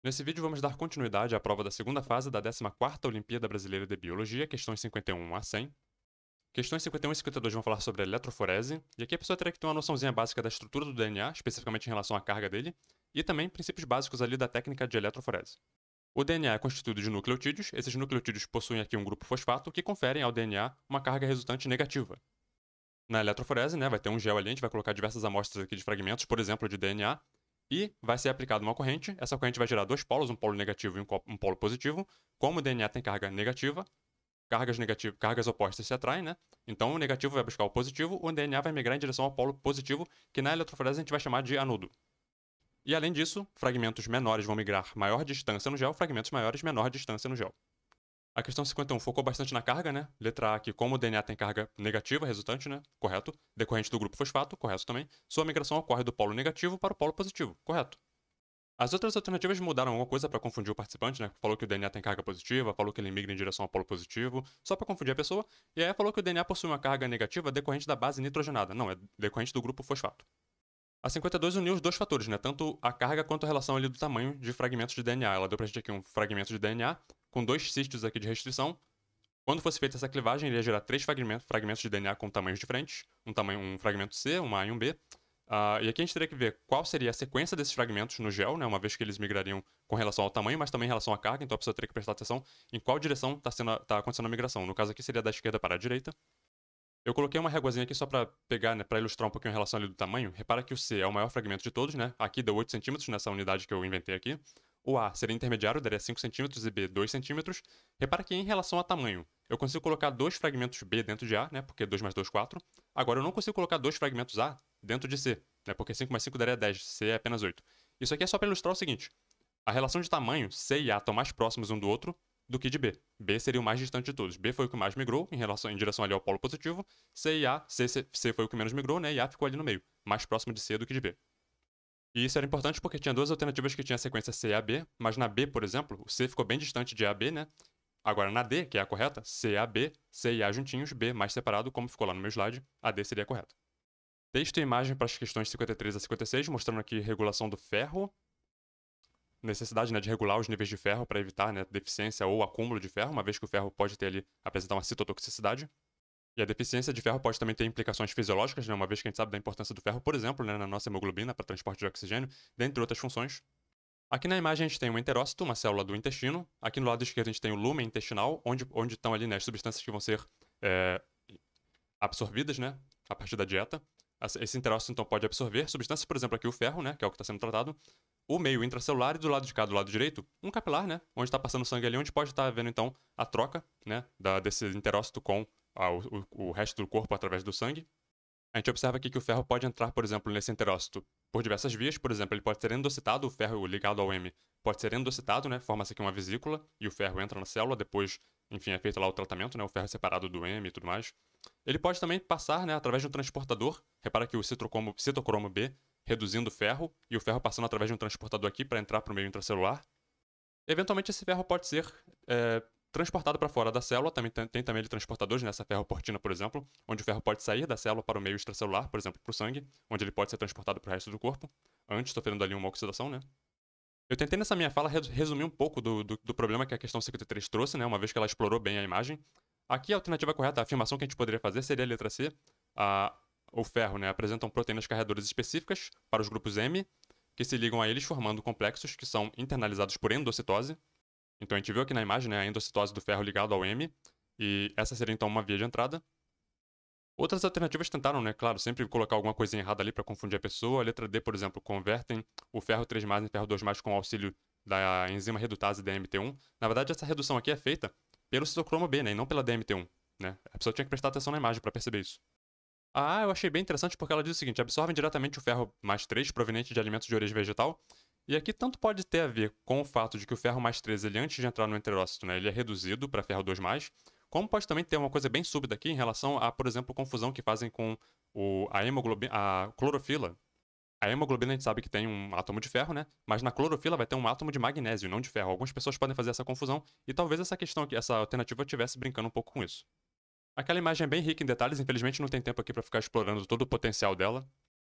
Nesse vídeo vamos dar continuidade à prova da segunda fase da 14ª Olimpíada Brasileira de Biologia, questões 51 a 100. Questões 51 e 52 vão falar sobre a eletroforese, e aqui a pessoa terá que ter uma noçãozinha básica da estrutura do DNA, especificamente em relação à carga dele, e também princípios básicos ali da técnica de eletroforese. O DNA é constituído de nucleotídeos, esses nucleotídeos possuem aqui um grupo fosfato que conferem ao DNA uma carga resultante negativa. Na eletroforese, né, vai ter um gel ali, a gente vai colocar diversas amostras aqui de fragmentos, por exemplo, de DNA, e vai ser aplicada uma corrente. Essa corrente vai gerar dois polos, um polo negativo e um polo positivo. Como o DNA tem carga negativa, cargas opostas se atraem, né? Então o negativo vai buscar o positivo, o DNA vai migrar em direção ao polo positivo, que na eletroforese a gente vai chamar de anodo. E além disso, fragmentos menores vão migrar maior distância no gel, fragmentos maiores menor distância no gel. A questão 51 focou bastante na carga, né? Letra A aqui, como o DNA tem carga negativa resultante, né? Correto. Decorrente do grupo fosfato, correto também. Sua migração ocorre do polo negativo para o polo positivo, correto. As outras alternativas mudaram alguma coisa para confundir o participante, né? Falou que o DNA tem carga positiva, falou que ele migra em direção ao polo positivo, só para confundir a pessoa. E aí falou que o DNA possui uma carga negativa decorrente da base nitrogenada. Não, é decorrente do grupo fosfato. A 52 uniu os dois fatores, né? Tanto a carga quanto a relação ali do tamanho de fragmentos de DNA. Ela deu pra gente aqui um fragmento de DNA com dois cistos aqui de restrição. Quando fosse feita essa clivagem, ele ia gerar três fragmentos de DNA com tamanhos diferentes. Um fragmento C, um A e um B. E aqui a gente teria que ver qual seria a sequência desses fragmentos no gel, né? Uma vez que eles migrariam com relação ao tamanho, mas também em relação à carga. Então a pessoa teria que prestar atenção em qual direção está acontecendo a migração. No caso aqui seria da esquerda para a direita. Eu coloquei uma réguazinha aqui só para pegar, né, para ilustrar um pouquinho a relação ali do tamanho. Repara que o C é o maior fragmento de todos, né? Aqui deu 8 centímetros nessa unidade que eu inventei aqui. O A seria intermediário, daria 5 centímetros e B 2 centímetros. Repara que em relação a tamanho, eu consigo colocar dois fragmentos B dentro de A, né? Porque 2 mais 2, 4. Agora eu não consigo colocar dois fragmentos A dentro de C, né? Porque 5 mais 5 daria 10, C é apenas 8. Isso aqui é só para ilustrar o seguinte: a relação de tamanho, C e A estão mais próximos um do outro do que de B. B seria o mais distante de todos. B foi o que mais migrou em direção ali ao polo positivo. C e A, C foi o que menos migrou, né? E A ficou ali no meio, mais próximo de C do que de B. E isso era importante porque tinha duas alternativas que tinha a sequência C e AB, mas na B, por exemplo, o C ficou bem distante de AB, né? Agora na D, que é a correta, C, A, B, C e A juntinhos, B mais separado, como ficou lá no meu slide, a D seria a correta. Texto e imagem para as questões 53 a 56, mostrando aqui regulação do ferro, necessidade, né, de regular os níveis de ferro para evitar, né, deficiência ou acúmulo de ferro, uma vez que o ferro pode ter ali apresentar uma citotoxicidade. E a deficiência de ferro pode também ter implicações fisiológicas, né, uma vez que a gente sabe da importância do ferro, por exemplo, né, na nossa hemoglobina para transporte de oxigênio, dentre outras funções. Aqui na imagem a gente tem um enterócito, uma célula do intestino. Aqui no lado esquerdo a gente tem o lúmen intestinal, onde estão ali, né, as substâncias que vão ser é, absorvidas, né, a partir da dieta. Esse enterócito então pode absorver substâncias, por exemplo, aqui o ferro, né, que é o que está sendo tratado, o meio intracelular e do lado de cá, do lado direito, um capilar, né, onde está passando sangue ali, onde pode estar havendo então a troca, né, desse enterócito com o resto do corpo através do sangue. A gente observa aqui que o ferro pode entrar, por exemplo, nesse enterócito por diversas vias. Por exemplo, ele pode ser endocitado, o ferro ligado ao M pode ser endocitado, né? Forma-se aqui uma vesícula e o ferro entra na célula, depois, enfim, é feito lá o tratamento, né? O ferro é separado do M e tudo mais. Ele pode também passar, né, através de um transportador. Repara que o citocromo B reduzindo o ferro e o ferro passando através de um transportador aqui para entrar para o meio intracelular. Eventualmente esse ferro pode ser transportado para fora da célula, tem também transportadores nessa ferroportina, por exemplo, onde o ferro pode sair da célula para o meio extracelular, por exemplo, para o sangue, onde ele pode ser transportado para o resto do corpo, antes sofrendo ali uma oxidação, né? Eu tentei nessa minha fala resumir um pouco do problema que a questão 53 trouxe, né, uma vez que ela explorou bem a imagem. Aqui a alternativa correta, a afirmação que a gente poderia fazer seria a letra C. O ferro, né, apresentam proteínas carregadoras específicas para os grupos M, que se ligam a eles formando complexos que são internalizados por endocitose. Então a gente viu aqui na imagem, né, a endocitose do ferro ligado ao M, e essa seria então uma via de entrada. Outras alternativas tentaram, né, claro, sempre colocar alguma coisinha errada ali para confundir a pessoa. A letra D, por exemplo, convertem o ferro 3+ em ferro 2+ com o auxílio da enzima redutase DMT1. Na verdade, essa redução aqui é feita pelo citocromo B, né, e não pela DMT1. Né? A pessoa tinha que prestar atenção na imagem para perceber isso. A A eu achei bem interessante porque ela diz o seguinte: absorvem diretamente o ferro mais 3 proveniente de alimentos de origem vegetal. E aqui tanto pode ter a ver com o fato de que o ferro mais 3, ele, antes de entrar no enterócito, né, ele é reduzido para ferro 2+, como pode também ter uma coisa bem súbita aqui em relação a, por exemplo, confusão que fazem com a hemoglobina, a clorofila. A hemoglobina a gente sabe que tem um átomo de ferro, né? Mas na clorofila vai ter um átomo de magnésio, não de ferro. Algumas pessoas podem fazer essa confusão e talvez essa questão aqui, essa alternativa estivesse brincando um pouco com isso. Aquela imagem é bem rica em detalhes, infelizmente não tem tempo aqui para ficar explorando todo o potencial dela.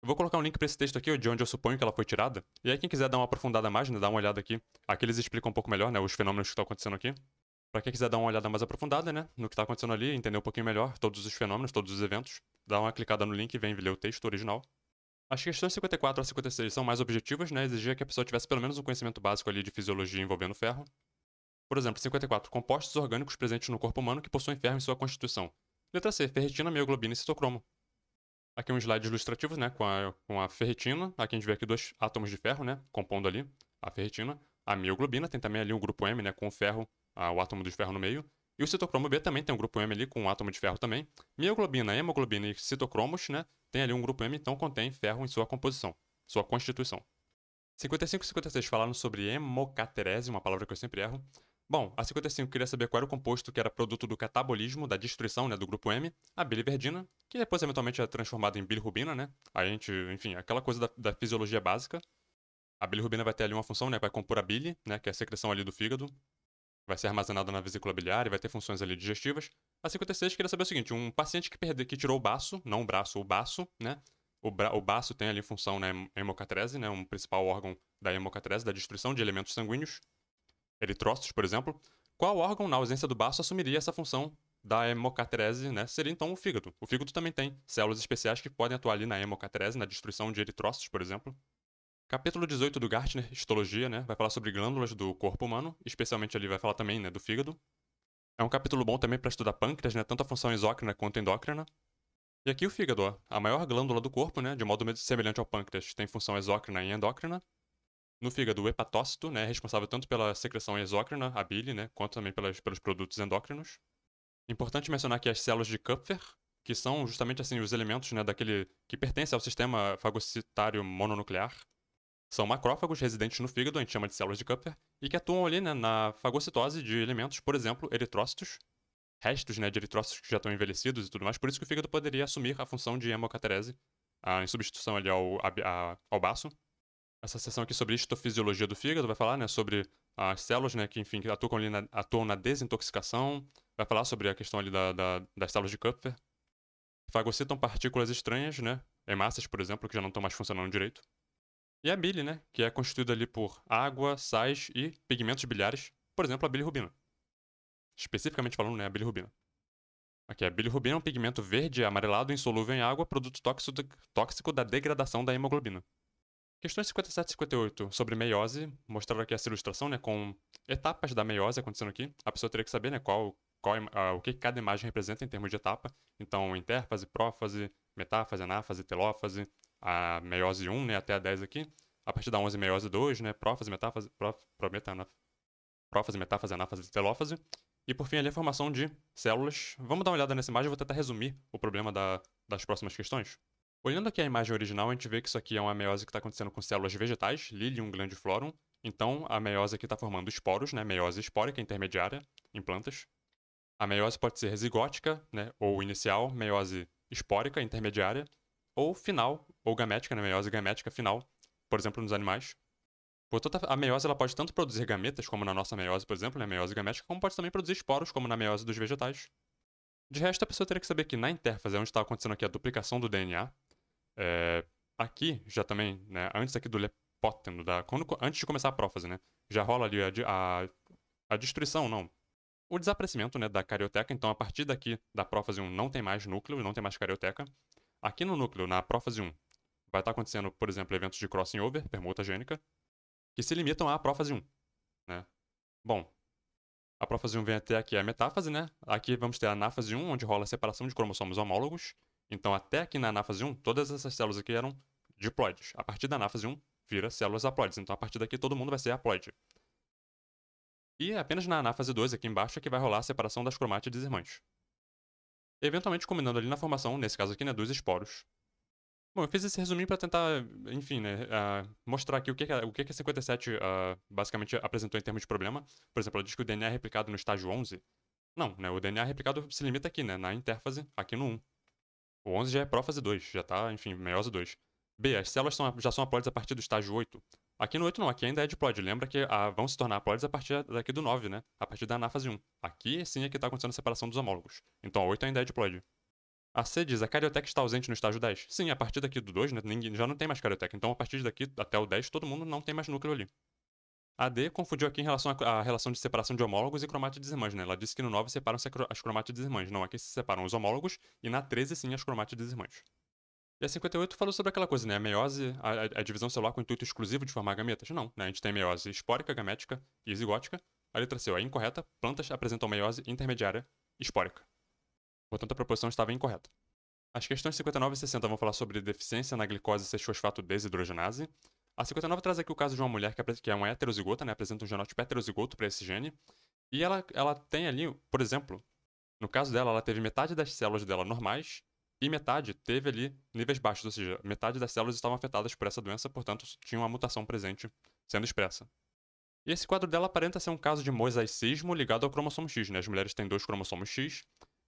Eu vou colocar um link para esse texto aqui, de onde eu suponho que ela foi tirada. E aí quem quiser dar uma aprofundada mais, né, dar uma olhada aqui. Aqui eles explicam um pouco melhor, né, os fenômenos que estão acontecendo aqui. Para quem quiser dar uma olhada mais aprofundada, né, no que está acontecendo ali, entender um pouquinho melhor todos os fenômenos, todos os eventos, dá uma clicada no link e vem ler o texto original. As questões 54 a 56 são mais objetivas, né, exigia que a pessoa tivesse pelo menos um conhecimento básico ali de fisiologia envolvendo ferro. Por exemplo, 54. Compostos orgânicos presentes no corpo humano que possuem ferro em sua constituição. Letra C. Ferritina, mioglobina e citocromo. Aqui um slide ilustrativo, né, com a ferritina. Aqui a gente vê aqui dois átomos de ferro, né, compondo ali a ferritina. A mioglobina tem também ali um grupo M, né, com o ferro, o átomo de ferro no meio. E o citocromo B também tem um grupo M ali com um átomo de ferro também. Mioglobina, hemoglobina e citocromos, né, tem ali um grupo M, então contém ferro em sua composição, sua constituição. 55 e 56 falaram sobre hemocaterese, uma palavra que eu sempre erro. Bom, a 55 queria saber qual era o composto que era produto do catabolismo, da destruição, né, do grupo M, a biliverdina, que depois eventualmente é transformada em bilirrubina, né? A gente, enfim, aquela coisa da fisiologia básica. A bilirrubina vai ter ali uma função, né, vai compor a bile, né, que é a secreção ali do fígado, vai ser armazenada na vesícula biliar e vai ter funções ali digestivas. A 56 queria saber o seguinte, um paciente que tirou o baço, não o braço, o baço, né? O baço tem ali função na hemocaterese, né, um principal órgão da hemocaterese, da destruição de elementos sanguíneos, eritrócitos, por exemplo. Qual órgão, na ausência do baço, assumiria essa função da hemocaterese, né? Seria então o fígado. O fígado também tem células especiais que podem atuar ali na hemocaterese, na destruição de eritrócitos, por exemplo. Capítulo 18 do Gartner, Histologia, né? Vai falar sobre glândulas do corpo humano, especialmente ali vai falar também, né, do fígado. É um capítulo bom também para estudar pâncreas, né? Tanto a função exócrina quanto endócrina. E aqui o fígado, ó, a maior glândula do corpo, né? De modo semelhante ao pâncreas, tem função exócrina e endócrina. No fígado, o hepatócito, né? É responsável tanto pela secreção exócrina, a bile, né? Quanto também pelos produtos endócrinos. Importante mencionar aqui as células de Kupfer, que são justamente assim os elementos, né, daquele que pertence ao sistema fagocitário mononuclear. São macrófagos residentes no fígado, a gente chama de células de Kupfer, e que atuam ali, né, na fagocitose de elementos, por exemplo, eritrócitos, restos, né, de eritrócitos que já estão envelhecidos e tudo mais. Por isso que o fígado poderia assumir a função de hemocaterese, em substituição ali ao baço. Essa seção aqui sobre histofisiologia do fígado vai falar, né, sobre as células, né, que enfim que atuam na desintoxicação, vai falar sobre a questão ali das células de Kupfer, fagocitam partículas estranhas, né, hemácias, por exemplo, que já não estão mais funcionando direito. E a bile, né, que é constituída ali por água, sais e pigmentos biliares, por exemplo, a bilirrubina. Especificamente falando, né, a bilirrubina. Aqui, a bilirrubina é um pigmento verde amarelado insolúvel em água, produto tóxico da degradação da hemoglobina. Questões 57 e 58 sobre meiose, mostraram aqui essa ilustração, né, com etapas da meiose acontecendo aqui. A pessoa teria que saber, né, o que cada imagem representa em termos de etapa. Então, intérfase, prófase, metáfase, anáfase, telófase, a meiose 1, né, até a 10 aqui. A partir da 11, meiose 2, né, prófase, metáfase, prófase, metáfase, anáfase e telófase. E por fim, ali a formação de células. Vamos dar uma olhada nessa imagem, eu vou tentar resumir o problema das próximas questões. Olhando aqui a imagem original, a gente vê que isso aqui é uma meiose que está acontecendo com células vegetais, Lilium glandiflorum. Então, a meiose aqui está formando esporos, né, meiose espórica intermediária em plantas. A meiose pode ser zigótica, né, ou inicial, meiose espórica intermediária, ou final, ou gamética, né, meiose gamética final, por exemplo, nos animais. Portanto, a meiose ela pode tanto produzir gametas, como na nossa meiose, por exemplo, né, meiose gamética, como pode também produzir esporos, como na meiose dos vegetais. De resto, a pessoa teria que saber que na intérfase, onde está acontecendo aqui a duplicação do DNA, aqui já também, né, antes aqui do lepóteno, antes de começar a prófase, né, já rola ali a destruição, não. O desaparecimento, né, da carioteca, então a partir daqui da prófase 1 não tem mais núcleo, não tem mais carioteca. Aqui no núcleo, na prófase 1, vai estar acontecendo, por exemplo, eventos de crossing over, permuta gênica, que se limitam à prófase 1, né. Bom, a prófase 1 vem até aqui a metáfase, né? Aqui vamos ter a anáfase 1, onde rola a separação de cromossomos homólogos. Então, até aqui na anáfase 1, todas essas células aqui eram diploides. A partir da anáfase 1, vira células haploides. Então, a partir daqui, todo mundo vai ser haploide. E apenas na anáfase 2, aqui embaixo, é que vai rolar a separação das cromátides irmãs. Eventualmente, combinando ali na formação, nesse caso aqui, né, dos esporos. Bom, eu fiz esse resuminho para tentar, enfim, né, mostrar aqui o que a 57 basicamente apresentou em termos de problema. Por exemplo, ela diz que o DNA é replicado no estágio 11. Não, né, o DNA replicado se limita aqui, né, na intérfase, aqui no 1. O 11 já é prófase 2, já tá, enfim, meiose 2. B, as células já são haploides a partir do estágio 8. Aqui no 8 não, aqui ainda é diploide. Lembra que vão se tornar haploides a partir daqui do 9, né? A partir da anáfase 1. Aqui sim é que tá acontecendo a separação dos homólogos. Então a 8 ainda é diploide. A C diz, a carioteca está ausente no estágio 10. Sim, a partir daqui do 2, né, já não tem mais carioteca. Então, a partir daqui até o 10, todo mundo não tem mais núcleo ali. A D confundiu aqui em relação à relação de separação de homólogos e cromátides irmãs, né? Ela disse que no 9 separam-se as cromátides irmãs. Não, aqui se separam os homólogos e na 13 sim as cromátides irmãs. E a 58 falou sobre aquela coisa, né? A meiose, a divisão celular com o intuito exclusivo de formar gametas. Não, né? A gente tem meiose espórica, gamética e zigótica. A letra C é incorreta. Plantas apresentam meiose intermediária espórica. Portanto, a proposição estava incorreta. As questões 59 e 60 vão falar sobre deficiência na glicose 6-fosfato desidrogenase. A 59 traz aqui o caso de uma mulher que é uma heterozigota, né? Apresenta um genótipo heterozigoto para esse gene. E ela tem ali, por exemplo, no caso dela, ela teve metade das células dela normais e metade teve ali níveis baixos, ou seja, metade das células estavam afetadas por essa doença, portanto, tinha uma mutação presente sendo expressa. E esse quadro dela aparenta ser um caso de mosaicismo ligado ao cromossomo X, né? As mulheres têm 2 cromossomos X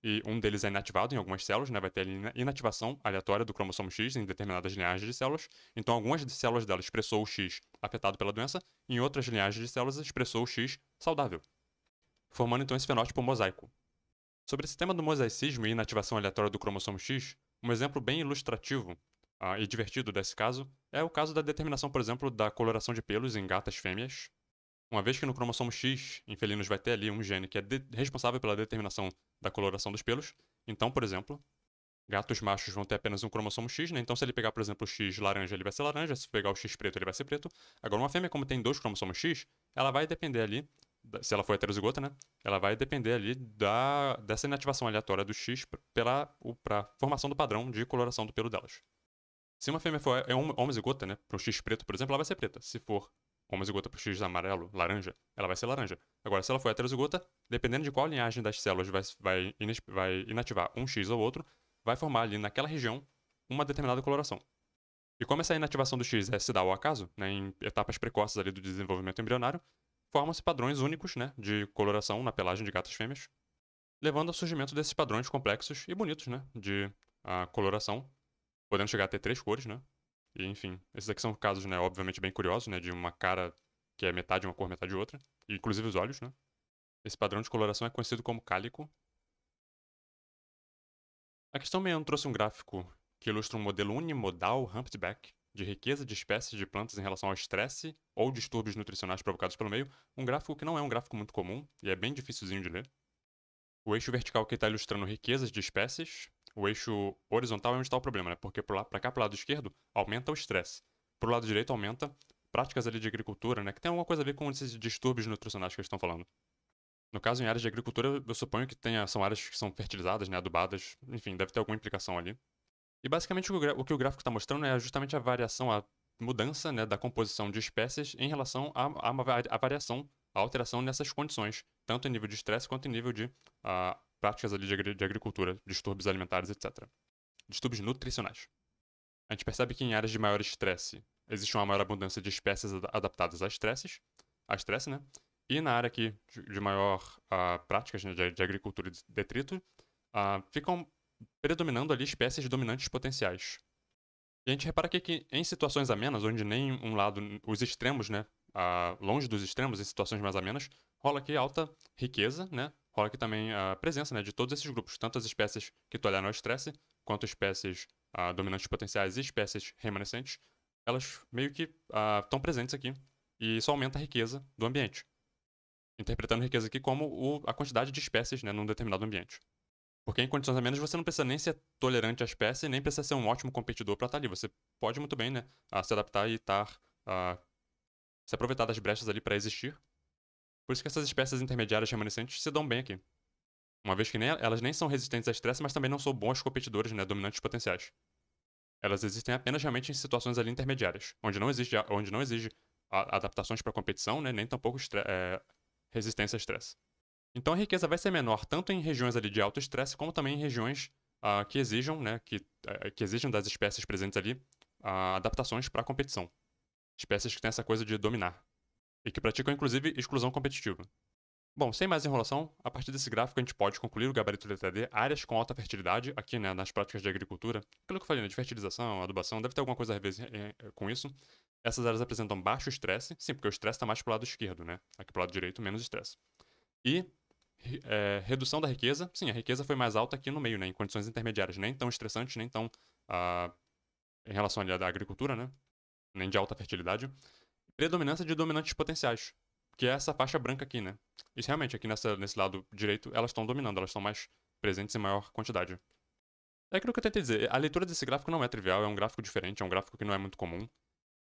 e um deles é inativado em algumas células, né? Vai ter ali inativação aleatória do cromossomo X em determinadas linhagens de células. Então, algumas células dela expressou o X afetado pela doença, e em outras linhagens de células expressou o X saudável, formando então esse fenótipo mosaico. Sobre esse tema do mosaicismo e inativação aleatória do cromossomo X, um exemplo bem ilustrativo e divertido desse caso é o caso da determinação, por exemplo, da coloração de pelos em gatas fêmeas. Uma vez que no cromossomo X, em felinos, vai ter ali um gene que é responsável pela determinação da coloração dos pelos. Então, por exemplo, gatos machos vão ter apenas um cromossomo X, né? Então, se ele pegar, por exemplo, o X laranja, ele vai ser laranja. Se pegar o X preto, ele vai ser preto. Agora, uma fêmea, como tem 2 cromossomos X, ela vai depender ali, se ela for heterozigota, né? Ela vai depender ali dessa inativação aleatória do X para formação do padrão de coloração do pelo delas. Se uma fêmea for homozigota, né, para o X preto, por exemplo, ela vai ser preta. Se for homozigota para o X amarelo, laranja, ela vai ser laranja. Agora, se ela for heterozigota, dependendo de qual linhagem das células vai inativar um X ou outro, vai formar ali naquela região uma determinada coloração. E como essa inativação do X se dá ao acaso, né, em etapas precoces ali do desenvolvimento embrionário, formam-se padrões únicos, né, de coloração na pelagem de gatas fêmeas, levando ao surgimento desses padrões complexos e bonitos, né, de coloração, podendo chegar a ter 3 cores, né? E, enfim, esses aqui são casos, né, obviamente bem curiosos, né, de uma cara que é metade uma cor, metade outra, e inclusive os olhos, né? Esse padrão de coloração é conhecido como cálico. A questão 61 trouxe um gráfico que ilustra um modelo unimodal Humpback de riqueza de espécies de plantas em relação ao estresse ou distúrbios nutricionais provocados pelo meio, um gráfico que não é um gráfico muito comum e é bem dificilzinho de ler. O eixo vertical que está ilustrando riquezas de espécies. O eixo horizontal é onde está o problema, né? Porque para cá, para o lado esquerdo, aumenta o estresse. Para o lado direito, aumenta práticas ali de agricultura, né? Que tem alguma coisa a ver com esses distúrbios nutricionais que eles estão falando. No caso, em áreas de agricultura, eu suponho que são áreas que são fertilizadas, né? Adubadas. Enfim, deve ter alguma implicação ali. E basicamente o que o gráfico está mostrando é justamente a variação, a mudança, né, da composição de espécies em relação à variação, à alteração nessas condições, tanto em nível de estresse quanto em nível de práticas ali de agricultura, distúrbios alimentares, etc. Distúrbios nutricionais. A gente percebe que em áreas de maior estresse existe uma maior abundância de espécies adaptadas a estresse, né? E na área aqui de maior práticas, né, de agricultura e detrito, ficam predominando ali espécies dominantes potenciais. E a gente repara aqui que em situações amenas, onde nem um lado, os extremos, né, longe dos extremos, em situações mais amenas, rola aqui alta riqueza, né, rola aqui também a presença, né, de todos esses grupos, tanto as espécies que toleram ao estresse, quanto espécies dominantes potenciais e espécies remanescentes, elas meio que estão presentes aqui, e isso aumenta a riqueza do ambiente. Interpretando riqueza aqui como a quantidade de espécies, né, num determinado ambiente. Porque em condições amenas você não precisa nem ser tolerante à espécie, nem precisa ser um ótimo competidor para estar ali. Você pode muito bem, né, se adaptar e se aproveitar das brechas ali para existir. Por isso que essas espécies intermediárias remanescentes se dão bem aqui. Uma vez que elas nem são resistentes a estresse, mas também não são bons competidores, né, dominantes potenciais. Elas existem apenas realmente em situações ali intermediárias, onde não exige adaptações para competição, né, nem tampouco resistência a estresse. Então a riqueza vai ser menor tanto em regiões ali de alto estresse, como também em regiões que exijam, né, que exijam das espécies presentes ali adaptações para a competição. Espécies que têm essa coisa de dominar. E que praticam, inclusive, exclusão competitiva. Bom, sem mais enrolação, a partir desse gráfico a gente pode concluir o gabarito letra D, áreas com alta fertilidade, aqui, né, nas práticas de agricultura. Aquilo que eu falei, né, de fertilização, adubação, deve ter alguma coisa a ver com isso. Essas áreas apresentam baixo estresse, sim, porque o estresse está mais para o lado esquerdo, né? Aqui para o lado direito, menos estresse. E Redução da riqueza. Sim, a riqueza foi mais alta aqui no meio, né? Em condições intermediárias. Nem tão estressantes, nem tão em relação ali à da agricultura, né? Nem de alta fertilidade. Predominância de dominantes potenciais, que é essa faixa branca aqui, né? Isso realmente, aqui nesse lado direito, elas estão dominando, elas estão mais presentes em maior quantidade. É aquilo que eu tentei dizer, a leitura desse gráfico não é trivial, é um gráfico diferente, é um gráfico que não é muito comum.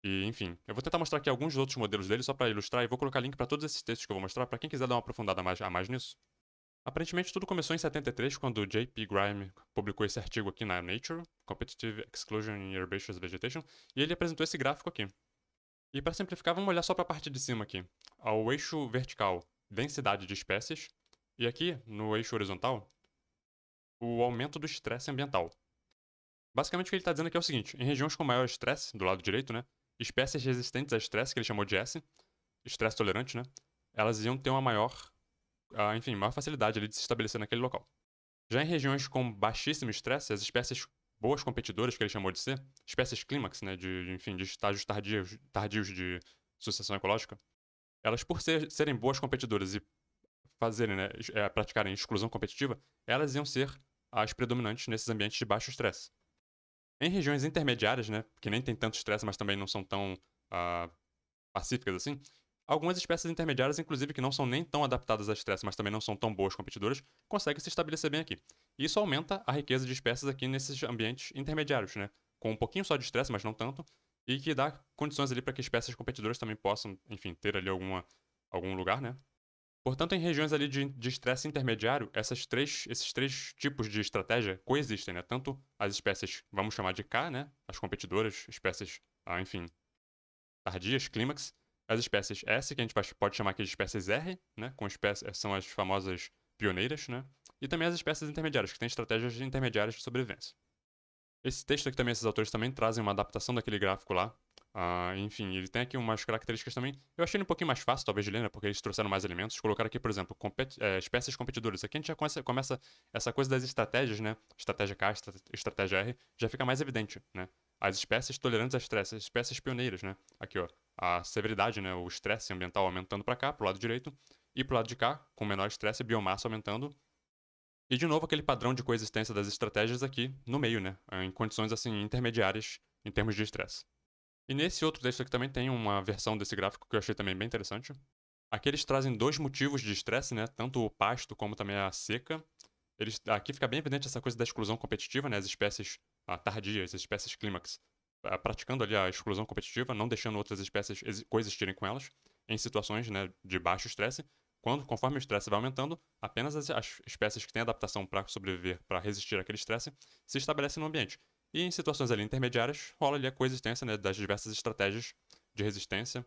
E, enfim, eu vou tentar mostrar aqui alguns outros modelos dele só para ilustrar e vou colocar link para todos esses textos que eu vou mostrar para quem quiser dar uma aprofundada a mais nisso. Aparentemente tudo começou em 73, quando o J.P. Grime publicou esse artigo aqui na Nature, Competitive Exclusion in Herbaceous Vegetation, e ele apresentou esse gráfico aqui. E para simplificar, vamos olhar só para a parte de cima aqui. Ao eixo vertical, densidade de espécies, e aqui, no eixo horizontal, o aumento do estresse ambiental. Basicamente o que ele está dizendo aqui é o seguinte, em regiões com maior estresse, do lado direito, né, espécies resistentes a estresse, que ele chamou de S, estresse tolerante, né, elas iam ter uma maior, enfim, maior facilidade ali de se estabelecer naquele local. Já em regiões com baixíssimo estresse, as espécies boas competidoras, que ele chamou de C, espécies clímax, né, enfim, de estágios tardios de sucessão ecológica, elas por serem boas competidoras e fazerem, né, praticarem exclusão competitiva, elas iam ser as predominantes nesses ambientes de baixo estresse. Em regiões intermediárias, né, que nem tem tanto estresse, mas também não são tão pacíficas assim, algumas espécies intermediárias, inclusive que não são nem tão adaptadas a estresse, mas também não são tão boas competidoras, conseguem se estabelecer bem aqui. E isso aumenta a riqueza de espécies aqui nesses ambientes intermediários, né, com um pouquinho só de estresse, mas não tanto, e que dá condições ali para que espécies competidoras também possam, enfim, ter ali algum lugar, né. Portanto, em regiões ali de estresse intermediário, esses três tipos de estratégia coexistem, né? Tanto as espécies, vamos chamar de K, né? As competidoras, espécies, enfim, tardias, clímax. As espécies S, que a gente pode chamar aqui de espécies R, né? São as famosas pioneiras, né? E também as espécies intermediárias, que têm estratégias intermediárias de sobrevivência. Esse texto aqui também, esses autores também trazem uma adaptação daquele gráfico lá. Enfim, ele tem aqui umas características também. Eu achei ele um pouquinho mais fácil, talvez, de ler, né? Porque eles trouxeram mais elementos. Colocaram aqui, por exemplo, espécies competidoras. Aqui a gente já começa essa coisa das estratégias, né? Estratégia K, estratégia R, já fica mais evidente, né? As espécies tolerantes a estresse, as espécies pioneiras, né? Aqui, ó. A severidade, né? O estresse ambiental aumentando para cá, pro lado direito. E pro lado de cá, com menor estresse, biomassa aumentando. E de novo aquele padrão de coexistência das estratégias aqui no meio, né? Em condições assim intermediárias em termos de estresse. E nesse outro texto aqui também tem uma versão desse gráfico que eu achei também bem interessante. Aqui eles trazem dois motivos de estresse, né? Tanto o pasto como também a seca. Aqui fica bem evidente essa coisa da exclusão competitiva, né? As espécies tardias, as espécies clímax, praticando ali a exclusão competitiva, não deixando outras espécies coexistirem com elas, em situações, né, de baixo estresse. Conforme o estresse vai aumentando, apenas as espécies que têm adaptação para sobreviver, para resistir àquele estresse, se estabelecem no ambiente. E em situações ali intermediárias, rola ali a coexistência, né, das diversas estratégias de resistência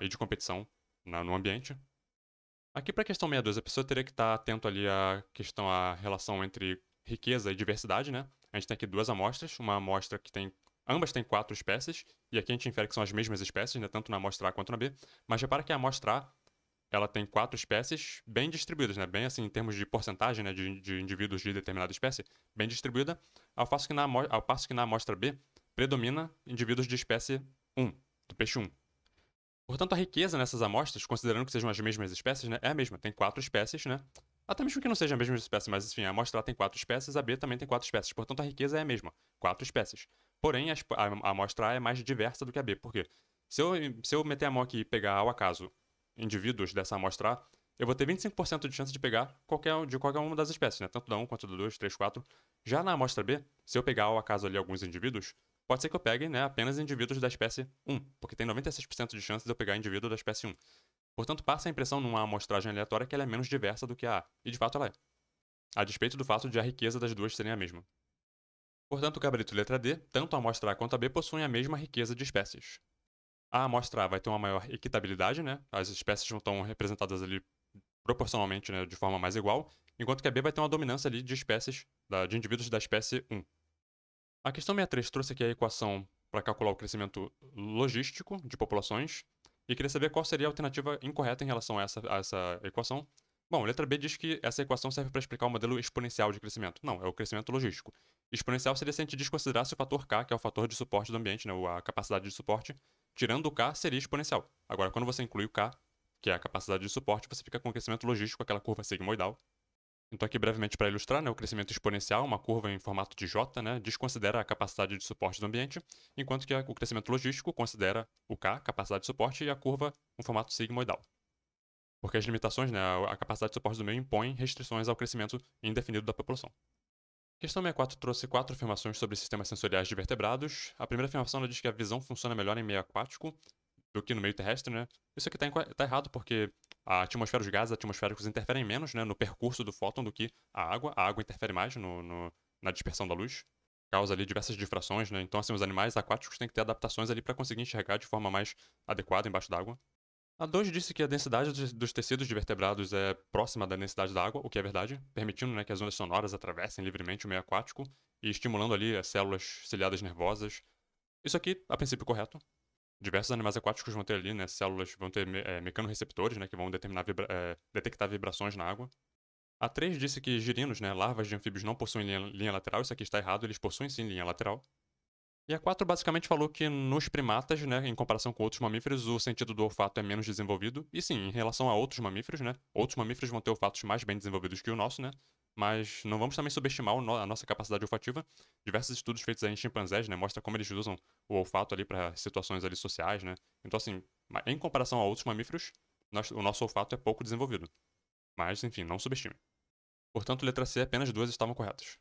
e de competição no ambiente. Aqui para a questão 62, a pessoa teria que estar atento ali à relação entre riqueza e diversidade, né? A gente tem aqui duas amostras, uma amostra que tem ambas têm 4 espécies, e aqui a gente infere que são as mesmas espécies, né, tanto na amostra A quanto na B, mas repara que a amostra A ela tem 4 espécies bem distribuídas, né? Bem assim, em termos de porcentagem, né? De indivíduos de determinada espécie, bem distribuída, ao passo que na amostra B predomina indivíduos de espécie 1, do peixe 1. Portanto, a riqueza nessas amostras, considerando que sejam as mesmas espécies, né? É a mesma, tem 4 espécies, né? Até mesmo que não sejam a mesma espécie, mas enfim, a amostra A tem 4 espécies, a B também tem 4 espécies. Portanto, a riqueza é a mesma, 4 espécies. Porém, a amostra A é mais diversa do que a B. Por quê? Se eu meter a mão aqui e pegar ao acaso indivíduos dessa amostra A, eu vou ter 25% de chance de pegar de qualquer uma das espécies, né? Tanto da 1 quanto da 2, 3, 4. Já na amostra B, se eu pegar ao acaso ali alguns indivíduos, pode ser que eu pegue, né, apenas indivíduos da espécie 1, porque tem 96% de chance de eu pegar indivíduo da espécie 1. Portanto, passa a impressão numa amostragem aleatória que ela é menos diversa do que a A, e de fato ela é, a despeito do fato de a riqueza das duas serem a mesma. Portanto, o gabarito letra D, tanto a amostra A quanto a B possuem a mesma riqueza de espécies. A amostra A vai ter uma maior equitabilidade, né? As espécies não estão representadas ali proporcionalmente, né, de forma mais igual, enquanto que a B vai ter uma dominância ali de espécies, de indivíduos da espécie 1. A questão 63 trouxe aqui a equação para calcular o crescimento logístico de populações e queria saber qual seria a alternativa incorreta em relação a essa equação. Bom, a letra B diz que essa equação serve para explicar o modelo exponencial de crescimento. Não, é o crescimento logístico. Exponencial seria se a gente desconsiderasse o fator K, que é o fator de suporte do ambiente, né, a capacidade de suporte. Tirando o K, seria exponencial. Agora, quando você inclui o K, que é a capacidade de suporte, você fica com o crescimento logístico, aquela curva sigmoidal. Então aqui brevemente para ilustrar, né, o crescimento exponencial, uma curva em formato de J, né, desconsidera a capacidade de suporte do ambiente, enquanto que o crescimento logístico considera o K, capacidade de suporte, e a curva um formato sigmoidal. Porque as limitações, né, a capacidade de suporte do meio impõe restrições ao crescimento indefinido da população. A questão 64 trouxe 4 afirmações sobre sistemas sensoriais de vertebrados. A primeira afirmação ela diz que a visão funciona melhor em meio aquático do que no meio terrestre, né? Isso aqui tá errado porque a atmosfera, os gases atmosféricos interferem menos, né, no percurso do fóton do que a água. A água interfere mais na dispersão da luz, causa ali diversas difrações, né? Então, assim, os animais aquáticos têm que ter adaptações ali para conseguir enxergar de forma mais adequada embaixo d'água. A 2 disse que a densidade dos tecidos de vertebrados é próxima da densidade da água, o que é verdade, permitindo, né, que as ondas sonoras atravessem livremente o meio aquático e estimulando ali as células ciliadas nervosas. Isso aqui, a princípio, correto. Diversos animais aquáticos vão ter ali, né, células, vão ter mecanorreceptores, né, que vão detectar vibrações na água. A 3 disse que girinos, né, larvas de anfíbios não possuem linha lateral, isso aqui está errado, eles possuem sim linha lateral. E a 4 basicamente falou que nos primatas, né, em comparação com outros mamíferos, o sentido do olfato é menos desenvolvido. E sim, em relação a outros mamíferos, né, outros mamíferos vão ter olfatos mais bem desenvolvidos que o nosso, né, mas não vamos também subestimar a nossa capacidade olfativa. Diversos estudos feitos aí em chimpanzés, né, mostram como eles usam o olfato ali para situações ali sociais, né. Então assim, em comparação a outros mamíferos, o nosso olfato é pouco desenvolvido. Mas, enfim, não subestime. Portanto, letra C, apenas duas estavam corretas.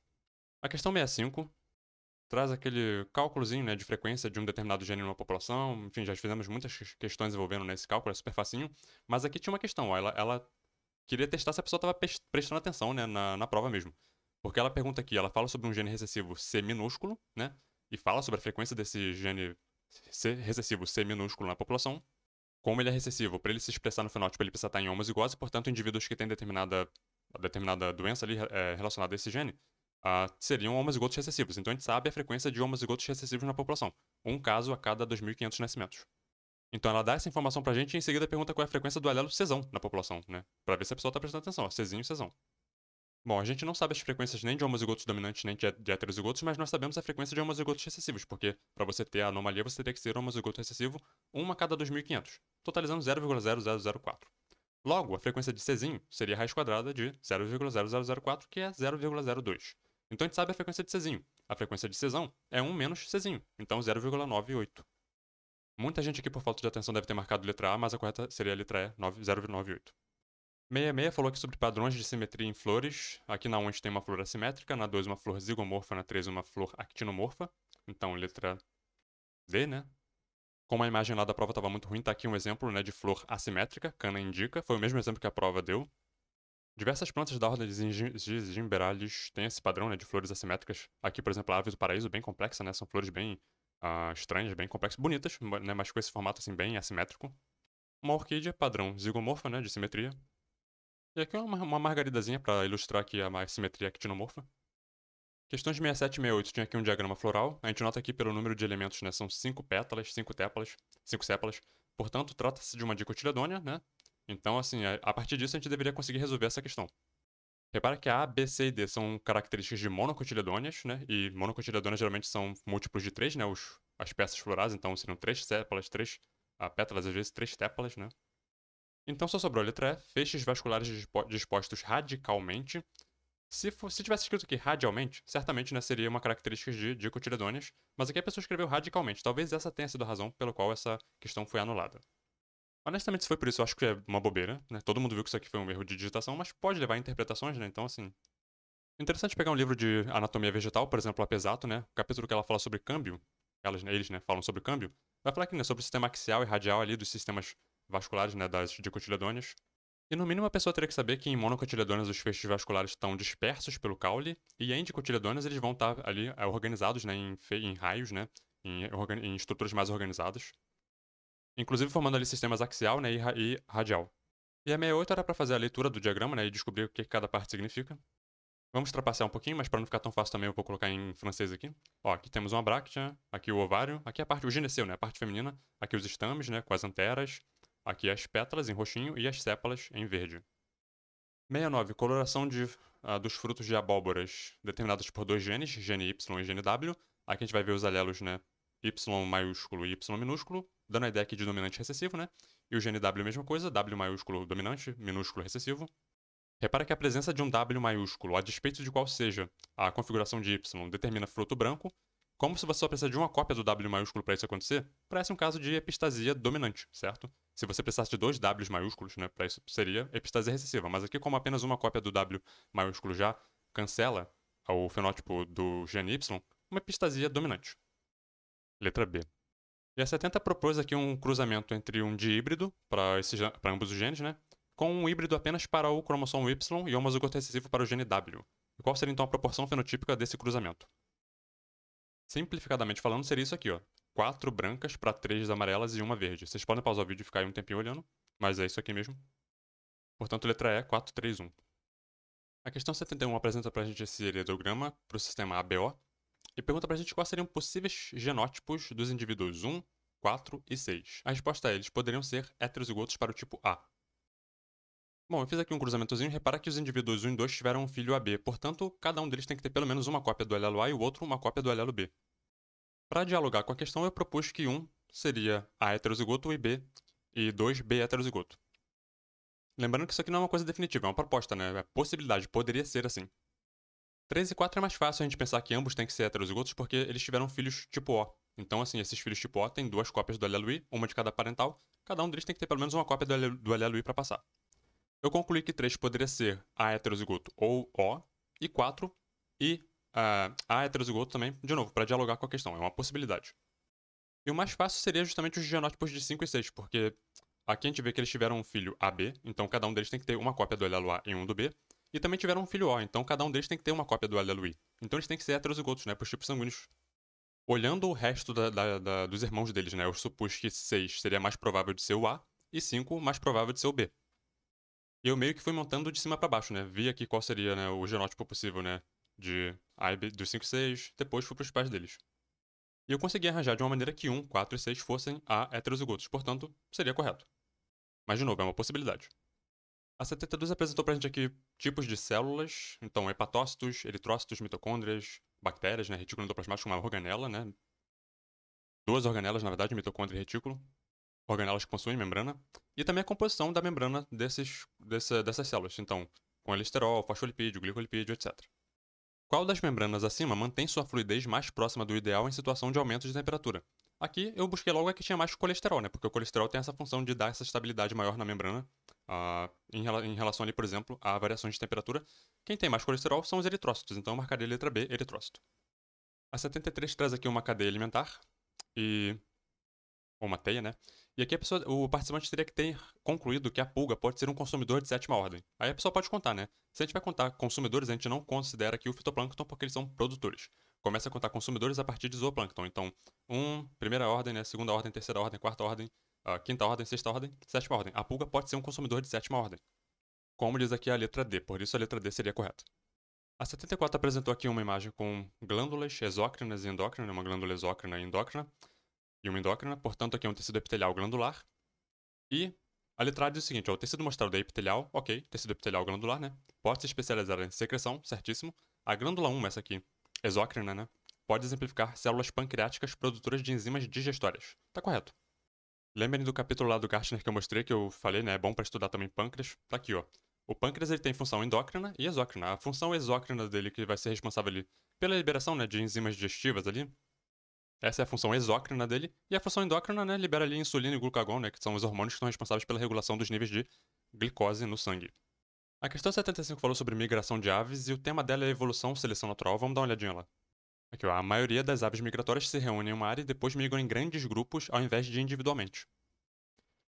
A questão 65 traz aquele cálculozinho, né, de frequência de um determinado gene numa população. Enfim, já fizemos muitas questões envolvendo nesse cálculo, é super facinho. Mas aqui tinha uma questão, ó, ela queria testar se a pessoa estava prestando atenção, né, na prova mesmo. Porque ela pergunta aqui, ela fala sobre um gene recessivo C minúsculo, né, e fala sobre a frequência desse gene recessivo C minúsculo na população. Como ele é recessivo, para ele se expressar no fenótipo, ele precisa estar em homozigose, portanto, indivíduos que têm determinada doença ali relacionada a esse gene seriam homozigotos recessivos. Então a gente sabe a frequência de homozigotos recessivos na população. Um caso a cada 2.500 nascimentos. Então ela dá essa informação pra gente e em seguida pergunta qual é a frequência do alelo Czão na população, né? Pra ver se a pessoa tá prestando atenção, ó, Czinho e Czão. Bom, a gente não sabe as frequências nem de homozigotos dominantes nem de heterozigotos, mas nós sabemos a frequência de homozigotos recessivos, porque para você ter a anomalia você teria que ser homozigoto recessivo 1 a cada 2.500, totalizando 0,0004. Logo, a frequência de Czinho seria a raiz quadrada de 0,0004, que é 0,02. Então a gente sabe a frequência de Czinho. A frequência de Czão é 1 menos Czinho, então 0,98. Muita gente aqui por falta de atenção deve ter marcado letra A, mas a correta seria a letra E, 0,98. 66 falou aqui sobre padrões de simetria em flores. Aqui na 1 a gente tem uma flor assimétrica, na 2 uma flor zigomorfa, na 3 uma flor actinomorfa. Então, letra D, né? Como a imagem lá da prova estava muito ruim, tá aqui um exemplo, né, de flor assimétrica, cana indica. Foi o mesmo exemplo que a prova deu. Diversas plantas da ordem de Gimberales têm esse padrão, né, de flores assimétricas. Aqui, por exemplo, a ave do paraíso, bem complexa, né? São flores bem estranhas, bem complexas, bonitas, né, mas com esse formato assim bem assimétrico. Uma orquídea padrão zigomorfa, né, de simetria. E aqui é uma margaridazinha para ilustrar aqui a simetria actinomorfa. Questões de 67 e 68 tinha aqui um diagrama floral. A gente nota aqui pelo número de elementos, né? São 5 pétalas, 5 tépalas, 5 sépalas. Portanto, trata-se de uma dicotiledônia, né? Então, assim, a partir disso a gente deveria conseguir resolver essa questão. Repara que a A, B, C e D são características de monocotiledôneas, né? E monocotiledôneas geralmente são múltiplos de 3, né? As peças florais, então seriam 3 sépalas, 3 pétalas, às vezes 3 tépalas, né? Então só sobrou a letra E, feixes vasculares dispostos radicalmente. Se tivesse escrito aqui radialmente, certamente, né, seria uma característica de dicotiledôneas, mas aqui a pessoa escreveu radicalmente. Talvez essa tenha sido a razão pela qual essa questão foi anulada. Honestamente, se foi por isso, eu acho que é uma bobeira, né? Todo mundo viu que isso aqui foi um erro de digitação, mas pode levar a interpretações, né? Então, assim. Interessante pegar um livro de anatomia vegetal, por exemplo, a Pesato, né? O capítulo que ela fala sobre câmbio, eles, né, falam sobre câmbio, vai falar aqui, né, sobre o sistema axial e radial ali dos sistemas vasculares, né, das dicotiledôneas. E no mínimo a pessoa teria que saber que em monocotiledôneas os feixes vasculares estão dispersos pelo caule, e em dicotiledôneas eles vão estar ali organizados, né, em raios, né, em estruturas mais organizadas. Inclusive formando ali sistemas axial, né, e radial. E a 68 era para fazer a leitura do diagrama, né, e descobrir o que cada parte significa. Vamos trapacear um pouquinho, mas para não ficar tão fácil também eu vou colocar em francês aqui. Ó, aqui temos uma bráctea, aqui o ovário, aqui a parte, o gineceu, né, a parte feminina, aqui os estames, né, com as anteras, aqui as pétalas em roxinho e as sépalas em verde. 69. Coloração dos frutos de abóboras determinados por dois genes, gene Y e gene W. Aqui a gente vai ver os alelos, né, Y maiúsculo e Y minúsculo. dando a ideia aqui de dominante recessivo, né? E o gene W é a mesma coisa, W maiúsculo dominante, minúsculo recessivo. Repara que a presença de um W maiúsculo, a despeito de qual seja a configuração de Y, determina fruto branco, como se você só precisa de uma cópia do W maiúsculo para isso acontecer, parece um caso de epistasia dominante, certo? Se você precisasse de dois Ws maiúsculos, né, para isso seria epistasia recessiva, mas aqui como apenas uma cópia do W maiúsculo já cancela o fenótipo do gene Y, uma epistasia dominante. Letra B. E a 70 propôs aqui um cruzamento entre um dihíbrido para ambos os genes, né? Com um híbrido apenas para o cromossomo Y e homozigoto recessivo para o gene W. E qual seria então a proporção fenotípica desse cruzamento? Simplificadamente falando, seria isso aqui, ó. 4 brancas para 3 amarelas e uma verde. Vocês podem pausar o vídeo e ficar aí um tempinho olhando, mas é isso aqui mesmo. Portanto, letra E, 4, 3, 1. A questão 71 apresenta para a gente esse heredograma para o sistema ABO e pergunta para a gente quais seriam possíveis genótipos dos indivíduos 1, 4 e 6. A resposta é: eles poderiam ser heterozigotos para o tipo A. Bom, eu fiz aqui um cruzamentozinho. Repara que os indivíduos 1 e 2 tiveram um filho AB, portanto, cada um deles tem que ter pelo menos uma cópia do alelo A e o outro uma cópia do alelo B. Para dialogar com a questão, eu propus que 1 seria A heterozigoto e 2 B heterozigoto. Lembrando que isso aqui não é uma coisa definitiva, é uma proposta, né? É possibilidade, poderia ser assim. 3 e 4 é mais fácil a gente pensar que ambos têm que ser heterozigotos porque eles tiveram filhos tipo O. Então, assim, esses filhos tipo O têm duas cópias do alelo I, uma de cada parental. Cada um deles tem que ter pelo menos uma cópia do alelo I para passar. Eu concluí que 3 poderia ser A heterozigoto ou O, e 4 e A heterozigoto também, de novo, para dialogar com a questão, é uma possibilidade. E o mais fácil seria justamente os genótipos de 5 e 6, porque aqui a gente vê que eles tiveram um filho AB, então cada um deles tem que ter uma cópia do alelo A e um do B, e também tiveram um filho O, então cada um deles tem que ter uma cópia do alelo I. Então eles têm que ser heterozigotos, né, para os tipos sanguíneos. Olhando o resto dos irmãos deles, né, eu supus que 6 seria mais provável de ser o A e 5 mais provável de ser o B. E eu meio que fui montando de cima para baixo, né? Vi aqui qual seria, né, o genótipo possível, né, de A e B, dos 5 e 6, depois fui pros pais deles. E eu consegui arranjar de uma maneira que 1, 4 e 6 fossem A heterozigotos, portanto, seria correto. Mas, de novo, é uma possibilidade. A 72 apresentou pra gente aqui tipos de células, então hepatócitos, eritrócitos, mitocôndrias, bactérias, né, retículo endoplasmático, uma organela, né, duas organelas, na verdade, mitocôndria e retículo, organelas que possuem membrana, e também a composição da membrana dessas células, então, com colesterol, fosfolipídio, glicolipídio, etc. Qual das membranas acima mantém sua fluidez mais próxima do ideal em situação de aumento de temperatura? Aqui eu busquei logo a que tinha mais colesterol, né? Porque o colesterol tem essa função de dar essa estabilidade maior na membrana, em relação ali, por exemplo, a variações de temperatura. Quem tem mais colesterol são os eritrócitos, então eu marcaria a letra B, eritrócito. A 73 traz aqui uma cadeia alimentar, ou uma teia, né? E aqui o participante teria que ter concluído que a pulga pode ser um consumidor de sétima ordem. Aí a pessoa pode contar, né? Se a gente vai contar consumidores, a gente não considera aqui o fitoplâncton porque eles são produtores. Começa a contar consumidores a partir de zooplâncton. Então, primeira ordem, né? Segunda ordem, terceira ordem, quarta ordem, quinta ordem, sexta ordem, sétima ordem. A pulga pode ser um consumidor de sétima ordem. Como diz aqui a letra D, por isso a letra D seria correta. A 74 apresentou aqui uma imagem com glândulas exócrinas e endócrinas, uma glândula exócrina e endócrina, e uma endócrina, portanto aqui é um tecido epitelial glandular. E a letra diz o seguinte, ó, o tecido mostrado é epitelial, ok, tecido epitelial glandular, né? Pode se especializar em secreção, certíssimo. A glândula 1, essa aqui, exócrina, né? Pode exemplificar células pancreáticas produtoras de enzimas digestórias. Tá correto. Lembrem do capítulo lá do Gartner que eu mostrei, que eu falei, né? É bom para estudar também pâncreas. Tá aqui, ó. O pâncreas ele tem função endócrina e exócrina. A função exócrina dele, que vai ser responsável ali pela liberação, né, de enzimas digestivas ali, essa é a função exócrina dele. E a função endócrina, né, libera ali insulina e glucagon, né, que são os hormônios que são responsáveis pela regulação dos níveis de glicose no sangue. A questão 75 falou sobre migração de aves e o tema dela é evolução, seleção natural. Vamos dar uma olhadinha lá. Aqui, ó, a maioria das aves migratórias se reúne em uma área e depois migram em grandes grupos ao invés de individualmente.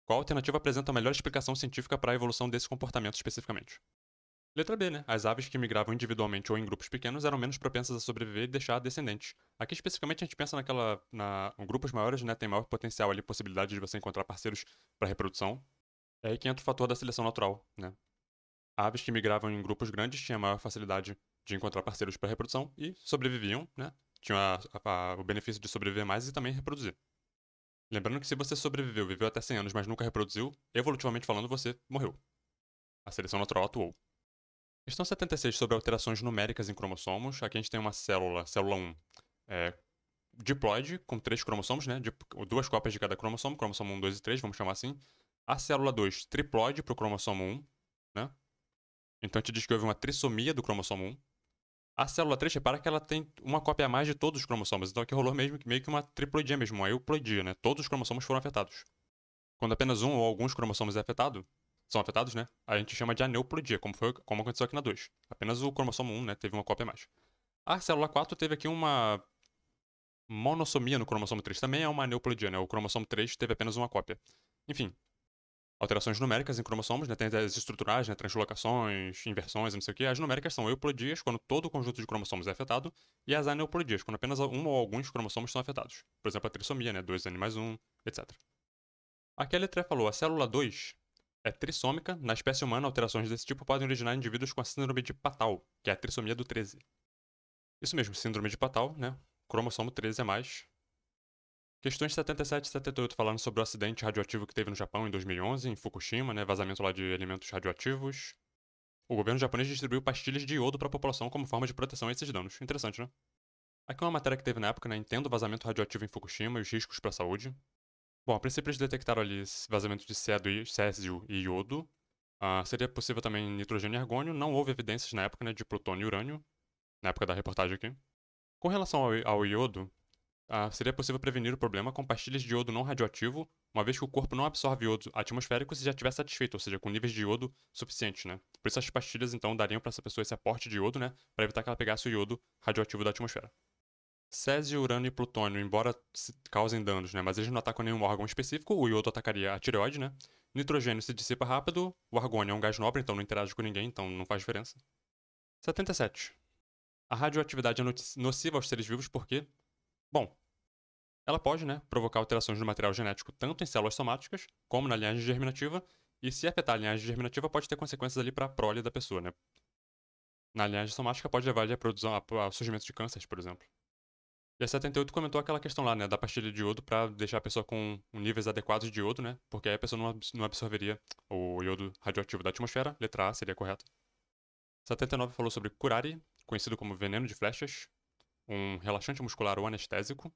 Qual alternativa apresenta a melhor explicação científica para a evolução desse comportamento especificamente? Letra B, né? As aves que migravam individualmente ou em grupos pequenos eram menos propensas a sobreviver e deixar descendentes. Aqui, especificamente, a gente pensa grupos maiores, né? Tem maior potencial ali, possibilidade de você encontrar parceiros para reprodução. É aí que entra o fator da seleção natural, né? Aves que migravam em grupos grandes tinham maior facilidade de encontrar parceiros para reprodução e sobreviviam, né? Tinham o benefício de sobreviver mais e também reproduzir. Lembrando que se você sobreviveu, viveu até 100 anos, mas nunca reproduziu, evolutivamente falando, você morreu. A seleção natural atuou. Questão 76 sobre alterações numéricas em cromossomos. Aqui a gente tem uma célula 1, diploide com 3 cromossomos, né? Duas cópias de cada cromossomo 1, 2 e 3, vamos chamar assim. A célula 2, triploide para o cromossomo 1, né? Então a gente diz que houve uma trissomia do cromossomo 1. A célula 3, repara que ela tem uma cópia a mais de todos os cromossomos. Então aqui rolou mesmo, meio que uma triploidia mesmo, uma euploidia, né? Todos os cromossomos foram afetados. Quando apenas um ou alguns cromossomos são afetados, né? A gente chama de aneuploidia, como aconteceu aqui na 2. Apenas o cromossomo 1, né, teve uma cópia a mais. A célula 4 teve aqui uma monossomia no cromossomo 3. Também é uma aneuploidia, né? O cromossomo 3 teve apenas uma cópia. Enfim, alterações numéricas em cromossomos, né? Tem as estruturais, né? Translocações, inversões, não sei o quê. As numéricas são euploidias, quando todo o conjunto de cromossomos é afetado, e as aneuploidias, quando apenas um ou alguns cromossomos são afetados. Por exemplo, a trissomia, né? 2N mais 1, etc. Aqui a letra falou, a célula 2 é trissômica. Na espécie humana, alterações desse tipo podem originar indivíduos com a síndrome de Patau, que é a trissomia do 13. Isso mesmo, síndrome de Patau, né? Cromossomo 13 a mais. Questões 77 e 78 falando sobre o acidente radioativo que teve no Japão em 2011, em Fukushima, né? Vazamento lá de elementos radioativos. O governo japonês distribuiu pastilhas de iodo para a população como forma de proteção a esses danos. Interessante, né? Aqui é uma matéria que teve na época, né? Entendo o vazamento radioativo em Fukushima e os riscos para a saúde. Bom, a princípio eles detectaram ali vazamento de césio e iodo. Seria possível também nitrogênio e argônio. Não houve evidências na época, né, de plutônio e urânio, na época da reportagem aqui. Com relação ao iodo, seria possível prevenir o problema com pastilhas de iodo não radioativo, uma vez que o corpo não absorve iodo atmosférico se já estiver satisfeito, ou seja, com níveis de iodo suficientes, né? Por isso as pastilhas, então, dariam para essa pessoa esse aporte de iodo, né, para evitar que ela pegasse o iodo radioativo da atmosfera. Césio, urânio e plutônio, embora causem danos, né, mas eles não atacam nenhum órgão específico, o iodo atacaria a tireoide, né? Nitrogênio se dissipa rápido, o argônio é um gás nobre, então não interage com ninguém, então não faz diferença. 77. A radioatividade é nociva aos seres vivos porque, bom, ela pode, né, provocar alterações no material genético tanto em células somáticas como na linhagem germinativa, e se afetar a linhagem germinativa pode ter consequências ali para a prole da pessoa, né? Na linhagem somática pode levar ali a produção, ao surgimento de cânceres, por exemplo. E a 78 comentou aquela questão lá, né, da pastilha de iodo para deixar a pessoa com níveis adequados de iodo, né? Porque aí a pessoa não absorveria o iodo radioativo da atmosfera. Letra A seria correta. 79 falou sobre curare, conhecido como veneno de flechas, um relaxante muscular ou anestésico.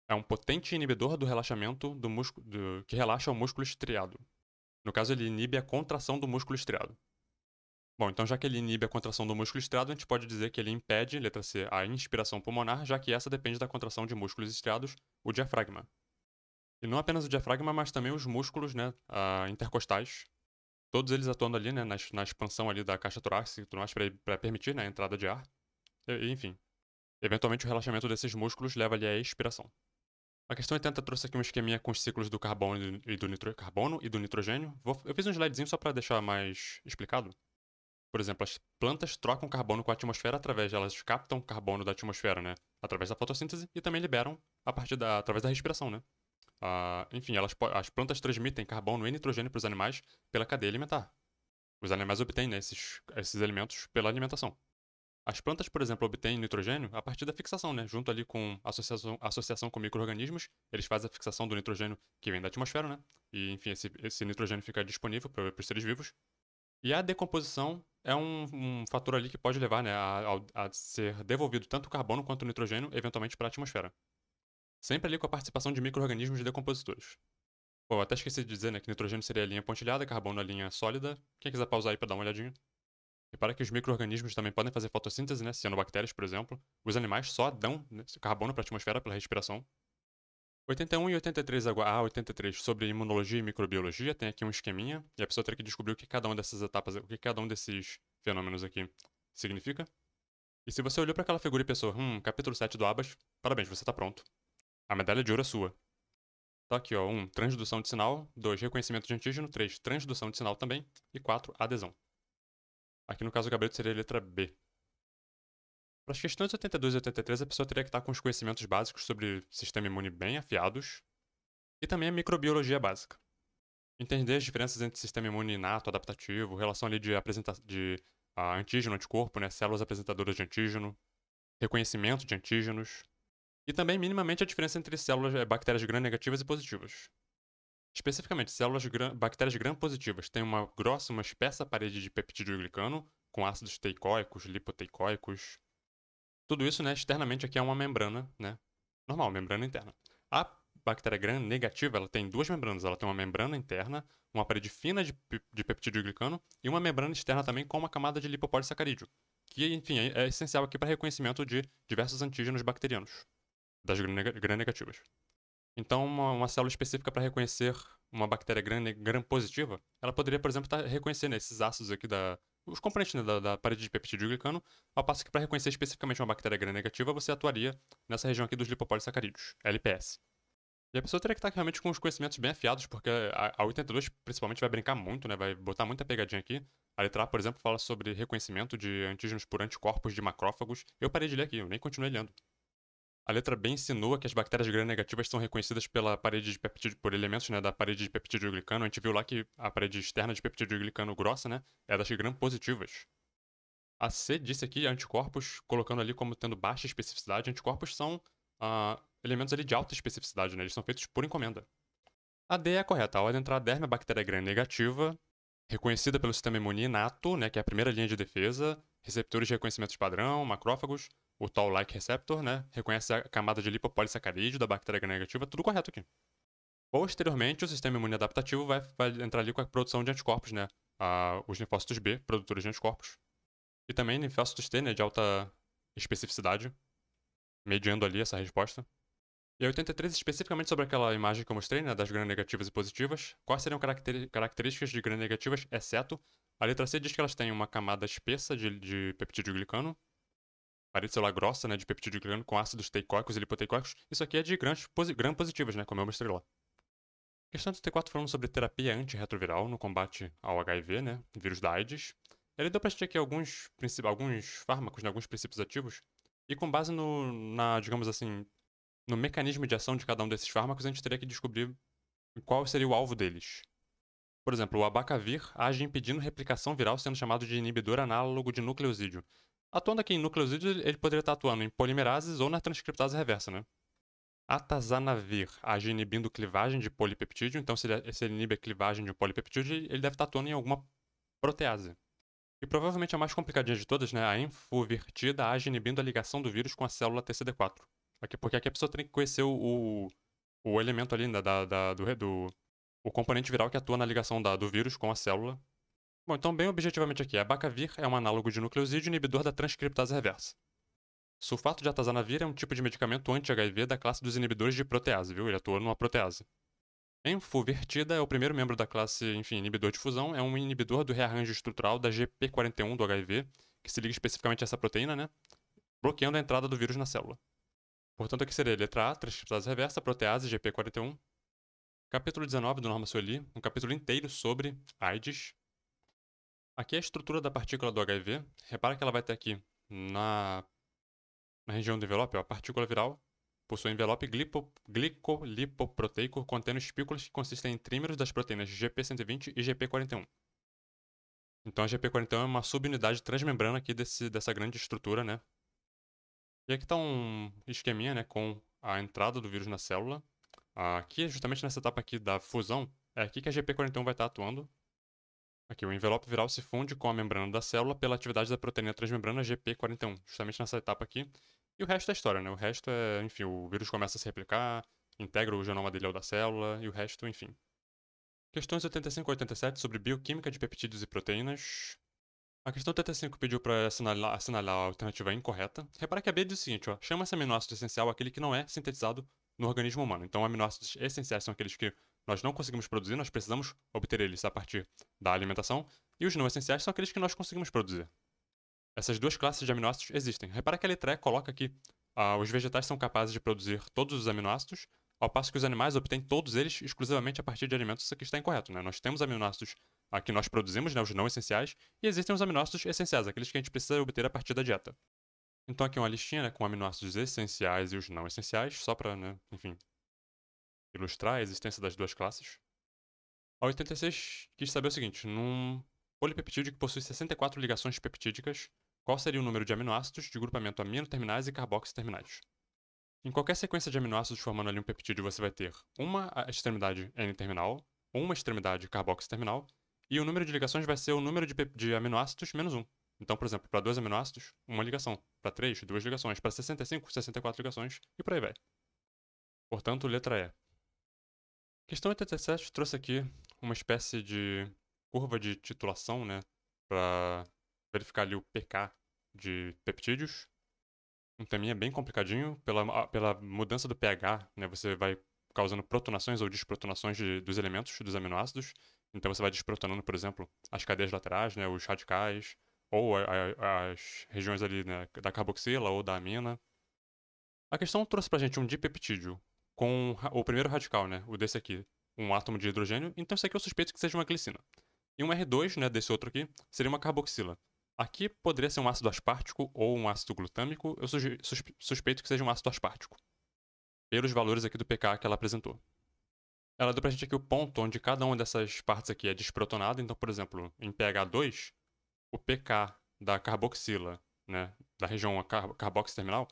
É um potente inibidor do relaxamento do músculo, que relaxa o músculo estriado. No caso, ele inibe a contração do músculo estriado. Bom, então já que ele inibe a contração do músculo estriado, a gente pode dizer que ele impede, letra C, a inspiração pulmonar, já que essa depende da contração de músculos estriados, o diafragma. E não apenas o diafragma, mas também os músculos, né, intercostais, todos eles atuando ali, né, na expansão ali da caixa torácica e tudo mais para permitir, né, a entrada de ar. Enfim, eventualmente o relaxamento desses músculos leva ali à expiração. A questão 80 trouxe aqui um esqueminha com os ciclos do carbono e do nitrogênio. Eu fiz um slidezinho só para deixar mais explicado. Por exemplo, as plantas trocam carbono com a atmosfera elas captam carbono da atmosfera, né? Através da fotossíntese e também liberam através da respiração, né? Enfim, as plantas transmitem carbono e nitrogênio para os animais pela cadeia alimentar. Os animais obtêm, né, esses elementos pela alimentação. As plantas, por exemplo, obtêm nitrogênio a partir da fixação, né? Junto ali com associação com micro-organismos, eles fazem a fixação do nitrogênio que vem da atmosfera, né? E, enfim, esse nitrogênio fica disponível para os seres vivos. E a decomposição é um fator ali que pode levar, né, a ser devolvido tanto o carbono quanto o nitrogênio, eventualmente, para a atmosfera. Sempre ali com a participação de micro-organismos decompositores. Pô, eu até esqueci de dizer, né, que nitrogênio seria a linha pontilhada, carbono a linha sólida. Quem quiser pausar aí para dar uma olhadinha. Repara que os micro-organismos também podem fazer fotossíntese, né, cianobactérias, por exemplo. Os animais só dão, né, carbono para a atmosfera pela respiração. 81 e 83, a 83 sobre imunologia e microbiologia, tem aqui um esqueminha, e a pessoa teria que descobrir o que cada uma dessas etapas, o que cada um desses fenômenos aqui significa. E se você olhou para aquela figura e pensou, capítulo 7 do Abas, parabéns, você tá pronto. A medalha de ouro é sua. Tá aqui, ó, 1, transdução de sinal, 2, reconhecimento de antígeno, 3, transdução de sinal também, e 4, adesão. Aqui no caso o gabarito seria a letra B. Para as questões 82 e 83, a pessoa teria que estar com os conhecimentos básicos sobre sistema imune bem afiados e também a microbiologia básica. Entender as diferenças entre sistema imune inato, adaptativo, relação ali de antígeno, anticorpo, né, células apresentadoras de antígeno, reconhecimento de antígenos e também minimamente a diferença entre bactérias gram-negativas e positivas. Especificamente, bactérias gram-positivas têm uma espessa parede de peptidoglicano com ácidos teicoicos, lipoteicoicos. Tudo isso, né, externamente aqui é uma membrana, né, normal, membrana interna. A bactéria gram-negativa, ela tem duas membranas. Ela tem uma membrana interna, uma parede fina de peptídeo glicano e uma membrana externa também com uma camada de lipopolissacarídeo, que, enfim, é essencial aqui para reconhecimento de diversos antígenos bacterianos, das gram-negativas. Então, uma célula específica para reconhecer uma bactéria gram-positiva, ela poderia, por exemplo, estar reconhecendo esses ácidos aqui os componentes, né, da parede de peptídeo glicano, ao passo que para reconhecer especificamente uma bactéria gram-negativa, você atuaria nessa região aqui dos lipopolissacarídeos, LPS. E a pessoa teria que estar realmente com os conhecimentos bem afiados, porque a 82 principalmente vai brincar muito, né? Vai botar muita pegadinha aqui. A letra A, por exemplo, fala sobre reconhecimento de antígenos por anticorpos de macrófagos. Eu parei de ler aqui, eu nem continuei lendo. A letra B insinua que as bactérias gram-negativas são reconhecidas pela parede de peptídeo, por elementos, né, da parede de peptídeo glicano. A gente viu lá que a parede externa de peptídeo glicano grossa, né, é das gram-positivas. A C disse aqui anticorpos, colocando ali como tendo baixa especificidade. Anticorpos são elementos ali de alta especificidade, né? Eles são feitos por encomenda. A D é a correta. A ordem intraderme é a bactéria gram-negativa, reconhecida pelo sistema imune inato, né, que é a primeira linha de defesa, receptores de reconhecimento padrão, macrófagos, o Toll-like receptor, né, reconhece a camada de lipopolissacarídeo da bactéria gram-negativa, tudo correto aqui. Posteriormente, o sistema imune adaptativo vai entrar ali com a produção de anticorpos, né, os linfócitos B, produtores de anticorpos, e também linfócitos T, né, de alta especificidade, mediando ali essa resposta. E a 83 especificamente sobre aquela imagem que eu mostrei, né, das gram-negativas e positivas. Quais seriam características de gram-negativas, exceto a letra C diz que elas têm uma camada espessa de peptídeo glicano, parede celular grossa, né, de peptídeo glicano com ácidos teicoicos e lipoteicoicos. Isso aqui é de gram-positivas, né, como eu mostrei lá. Questão 34 falando sobre terapia antirretroviral no combate ao HIV, né, vírus da AIDS. Ele deu pra gente aqui alguns fármacos, né, alguns princípios ativos, e com base digamos assim, no mecanismo de ação de cada um desses fármacos, a gente teria que descobrir qual seria o alvo deles. Por exemplo, o abacavir age impedindo replicação viral, sendo chamado de inibidor análogo de nucleosídeo. Atuando aqui em nucleosídeo, ele poderia estar atuando em polimerases ou na transcriptase reversa, né? Atazanavir age inibindo clivagem de polipeptídeo, então se ele inibe a clivagem de um polipeptídeo, ele deve estar atuando em alguma protease. E provavelmente a mais complicadinha de todas, né, a enfuvirtida age inibindo a ligação do vírus com a célula TCD4. Porque aqui a pessoa tem que conhecer o elemento ali, né, o componente viral que atua na ligação do vírus com a célula. Bom, então bem objetivamente aqui, a bacavir é um análogo de nucleosídeo inibidor da transcriptase reversa. Sulfato de atazanavir é um tipo de medicamento anti-HIV da classe dos inibidores de protease, viu? Ele atua numa protease. Enfuvirtida é o primeiro membro da classe, enfim, inibidor de fusão, é um inibidor do rearranjo estrutural da GP41 do HIV, que se liga especificamente a essa proteína, né? Bloqueando a entrada do vírus na célula. Portanto, aqui seria letra A, transcriptase reversa, protease GP41. Capítulo 19 do Norma Sueli, um capítulo inteiro sobre AIDS. Aqui é a estrutura da partícula do HIV. Repara que ela vai ter aqui na região do envelope, ó, a partícula viral possui um envelope glicolipoproteico contendo espículas que consistem em trímeros das proteínas GP120 e GP41. Então a GP41 é uma subunidade transmembrana aqui dessa grande estrutura, né? E aqui está um esqueminha, né, com a entrada do vírus na célula. Aqui, justamente nessa etapa aqui da fusão, é aqui que a GP41 vai estar atuando. Aqui, o envelope viral se funde com a membrana da célula pela atividade da proteína transmembrana GP41, justamente nessa etapa aqui. E o resto é história, né? O resto é, enfim, o vírus começa a se replicar, integra o genoma dele ao da célula, e o resto, enfim. Questões 85 e 87 sobre bioquímica de peptídeos e proteínas. A questão 85 pediu para assinalar a alternativa incorreta. Repara que a B diz o seguinte, ó, chama-se aminoácido essencial aquele que não é sintetizado no organismo humano. Então, aminoácidos essenciais são aqueles que nós não conseguimos produzir, nós precisamos obter eles a partir da alimentação, e os não essenciais são aqueles que nós conseguimos produzir. Essas duas classes de aminoácidos existem. Repara que a letra E coloca que os vegetais são capazes de produzir todos os aminoácidos, ao passo que os animais obtêm todos eles exclusivamente a partir de alimentos. Isso aqui está incorreto, né? Nós temos aminoácidos que nós produzimos, né, os não essenciais, e existem os aminoácidos essenciais, aqueles que a gente precisa obter a partir da dieta. Então aqui é uma listinha, né, com aminoácidos essenciais e os não essenciais, só para, né, enfim, ilustrar a existência das duas classes. A 86 quis saber o seguinte, num polipeptídeo que possui 64 ligações peptídicas, qual seria o número de aminoácidos de grupamento amino-terminais e carboxy-terminais? Em qualquer sequência de aminoácidos formando ali um peptídeo, você vai ter uma extremidade N-terminal, uma extremidade carboxy-terminal, e o número de ligações vai ser o número de aminoácidos menos 1. Então, por exemplo, para 2 aminoácidos, uma ligação. Para 3, 2 ligações. Para 65, 64 ligações, e por aí vai. Portanto, letra E. Questão 87 trouxe aqui uma espécie de curva de titulação, né, para verificar ali o pK de peptídeos. Um teminha bem complicadinho, pela mudança do pH, né, você vai causando protonações ou desprotonações dos elementos dos aminoácidos. Então você vai desprotonando, por exemplo, as cadeias laterais, né, os radicais, ou as regiões ali, né, da carboxila ou da amina. A questão trouxe pra gente um dipeptídeo com o primeiro radical, né, o desse aqui, um átomo de hidrogênio, então isso aqui eu suspeito que seja uma glicina. E um R2, né, desse outro aqui, seria uma carboxila. Aqui poderia ser um ácido aspartico ou um ácido glutâmico, eu suspeito que seja um ácido aspartico, pelos valores aqui do pK que ela apresentou. Ela deu pra gente aqui o ponto onde cada uma dessas partes aqui é desprotonada, então, por exemplo, em pH 2, o pK da carboxila, né, da região carboxy terminal,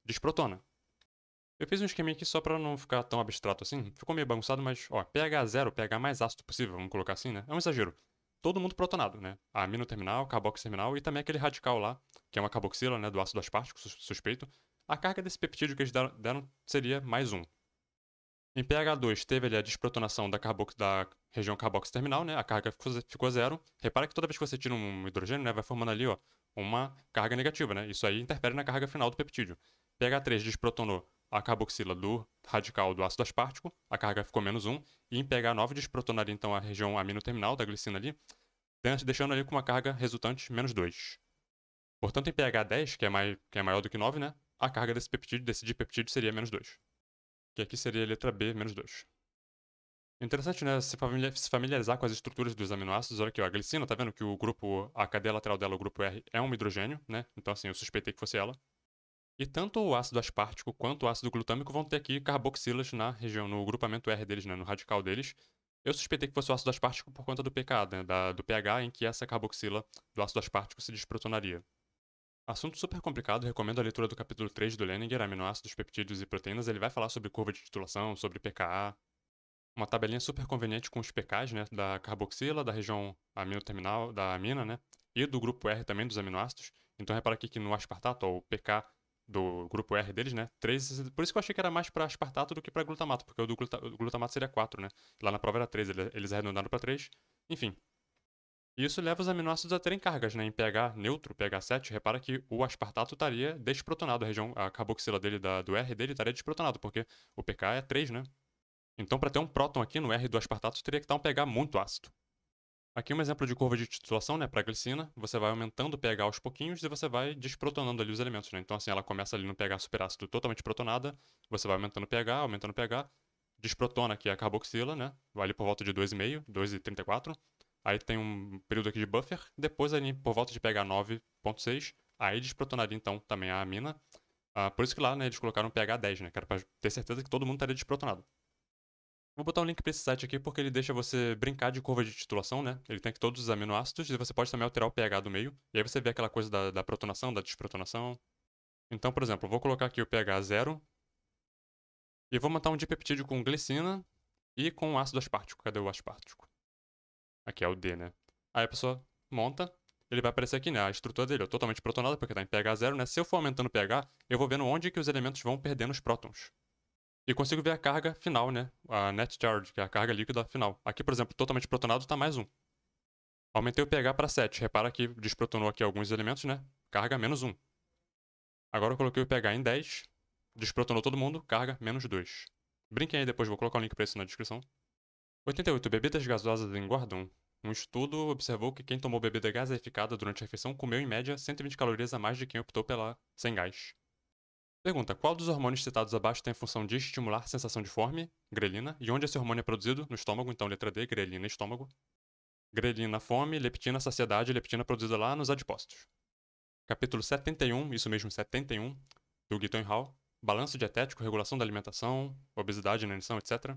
desprotona. Eu fiz um esqueminha aqui só pra não ficar tão abstrato assim. Ficou meio bagunçado, mas, ó, pH 0, pH mais ácido possível, vamos colocar assim, né? É um exagero. Todo mundo protonado, né? A amino terminal, carboxy terminal e também aquele radical lá, que é uma carboxila, né, do ácido aspartico, suspeito. A carga desse peptídeo que eles deram seria mais 1. Em pH 2 teve ali a desprotonação da região carboxy terminal, né? A carga ficou 0. Repara que toda vez que você tira um hidrogênio, né, vai formando ali, ó, uma carga negativa, né? Isso aí interfere na carga final do peptídeo. pH 3 desprotonou a carboxila do radical do ácido aspartico, a carga ficou menos 1. E em pH 9 desprotonaria então a região amino terminal da glicina ali, deixando ali com uma carga resultante menos 2. Portanto, em pH 10, que é maior do que 9, né? A carga desse dipeptídeo seria menos 2. Que aqui seria a letra B, menos 2. Interessante, né? Se familiarizar com as estruturas dos aminoácidos. Olha aqui, ó, a glicina, tá vendo que a cadeia lateral dela, o grupo R, é um hidrogênio, né? Então, assim, eu suspeitei que fosse ela. E tanto o ácido aspartico quanto o ácido glutâmico vão ter aqui carboxilas na região, no grupamento R deles, né? No radical deles. Eu suspeitei que fosse o ácido aspartico por conta do pK, né? Do pH em que essa carboxila do ácido aspartico se desprotonaria. Assunto super complicado, recomendo a leitura do capítulo 3 do Leninger, Aminoácidos, Peptídeos e Proteínas. Ele vai falar sobre curva de titulação, sobre pKa, uma tabelinha super conveniente com os pKs, né, da carboxila, da região aminoterminal, da amina, né, e do grupo R também, dos aminoácidos. Então repara aqui que no aspartato, ó, o pK do grupo R deles, né, 3, por isso que eu achei que era mais para aspartato do que para glutamato, porque o glutamato seria 4, né, lá na prova era 3, eles arredondaram para 3, enfim. E isso leva os aminoácidos a terem cargas, né, em pH neutro, pH 7, repara que o aspartato estaria desprotonado, a carboxila dele, do R dele estaria desprotonado, porque o pK é 3, né. Então, para ter um próton aqui no R do aspartato, teria que estar um pH muito ácido. Aqui um exemplo de curva de titulação, né, para a glicina. Você vai aumentando o pH aos pouquinhos e você vai desprotonando ali os elementos, né? Então, assim, ela começa ali no pH superácido totalmente protonada, você vai aumentando o pH, desprotona aqui a carboxila, né? Vai ali por volta de 2,5, 2,34. Aí tem um período aqui de buffer, depois ali por volta de pH 9,6, aí desprotonaria então também a amina. Por isso que lá, né, eles colocaram pH 10, né? Que era para ter certeza que todo mundo estaria desprotonado. Vou botar um link pra esse site aqui porque ele deixa você brincar de curva de titulação, né? Ele tem aqui todos os aminoácidos e você pode também alterar o pH do meio. E aí você vê aquela coisa da protonação, da desprotonação. Então, por exemplo, eu vou colocar aqui o pH 0 e vou montar um dipeptídeo com glicina e com ácido aspartico. Cadê o aspartico? Aqui é o D, né? Aí a pessoa monta, ele vai aparecer aqui, né? A estrutura dele é totalmente protonada porque tá em pH 0, né? Se eu for aumentando o pH, eu vou vendo onde que os elementos vão perdendo os prótons. E consigo ver a carga final, né? A net charge, que é a carga líquida final. Aqui, por exemplo, totalmente protonado está mais 1. Aumentei o pH para 7. Repara que desprotonou aqui alguns elementos, né? Carga menos 1. Agora eu coloquei o pH em 10. Desprotonou todo mundo, carga menos 2. Brinquem aí depois, vou colocar o link para isso na descrição. 88. Bebidas gasosas engordam. Um estudo observou que quem tomou bebida gaseificada durante a refeição comeu em média 120 calorias a mais de quem optou pela sem gás. Pergunta: qual dos hormônios citados abaixo tem a função de estimular a sensação de fome, grelina, e onde esse hormônio é produzido? No estômago, então letra D, grelina, estômago. Grelina, fome, leptina, saciedade, leptina produzida lá nos adipócitos. Capítulo 71, isso mesmo, 71, do Gitton Hall. Balanço dietético, regulação da alimentação, obesidade, inanição, etc.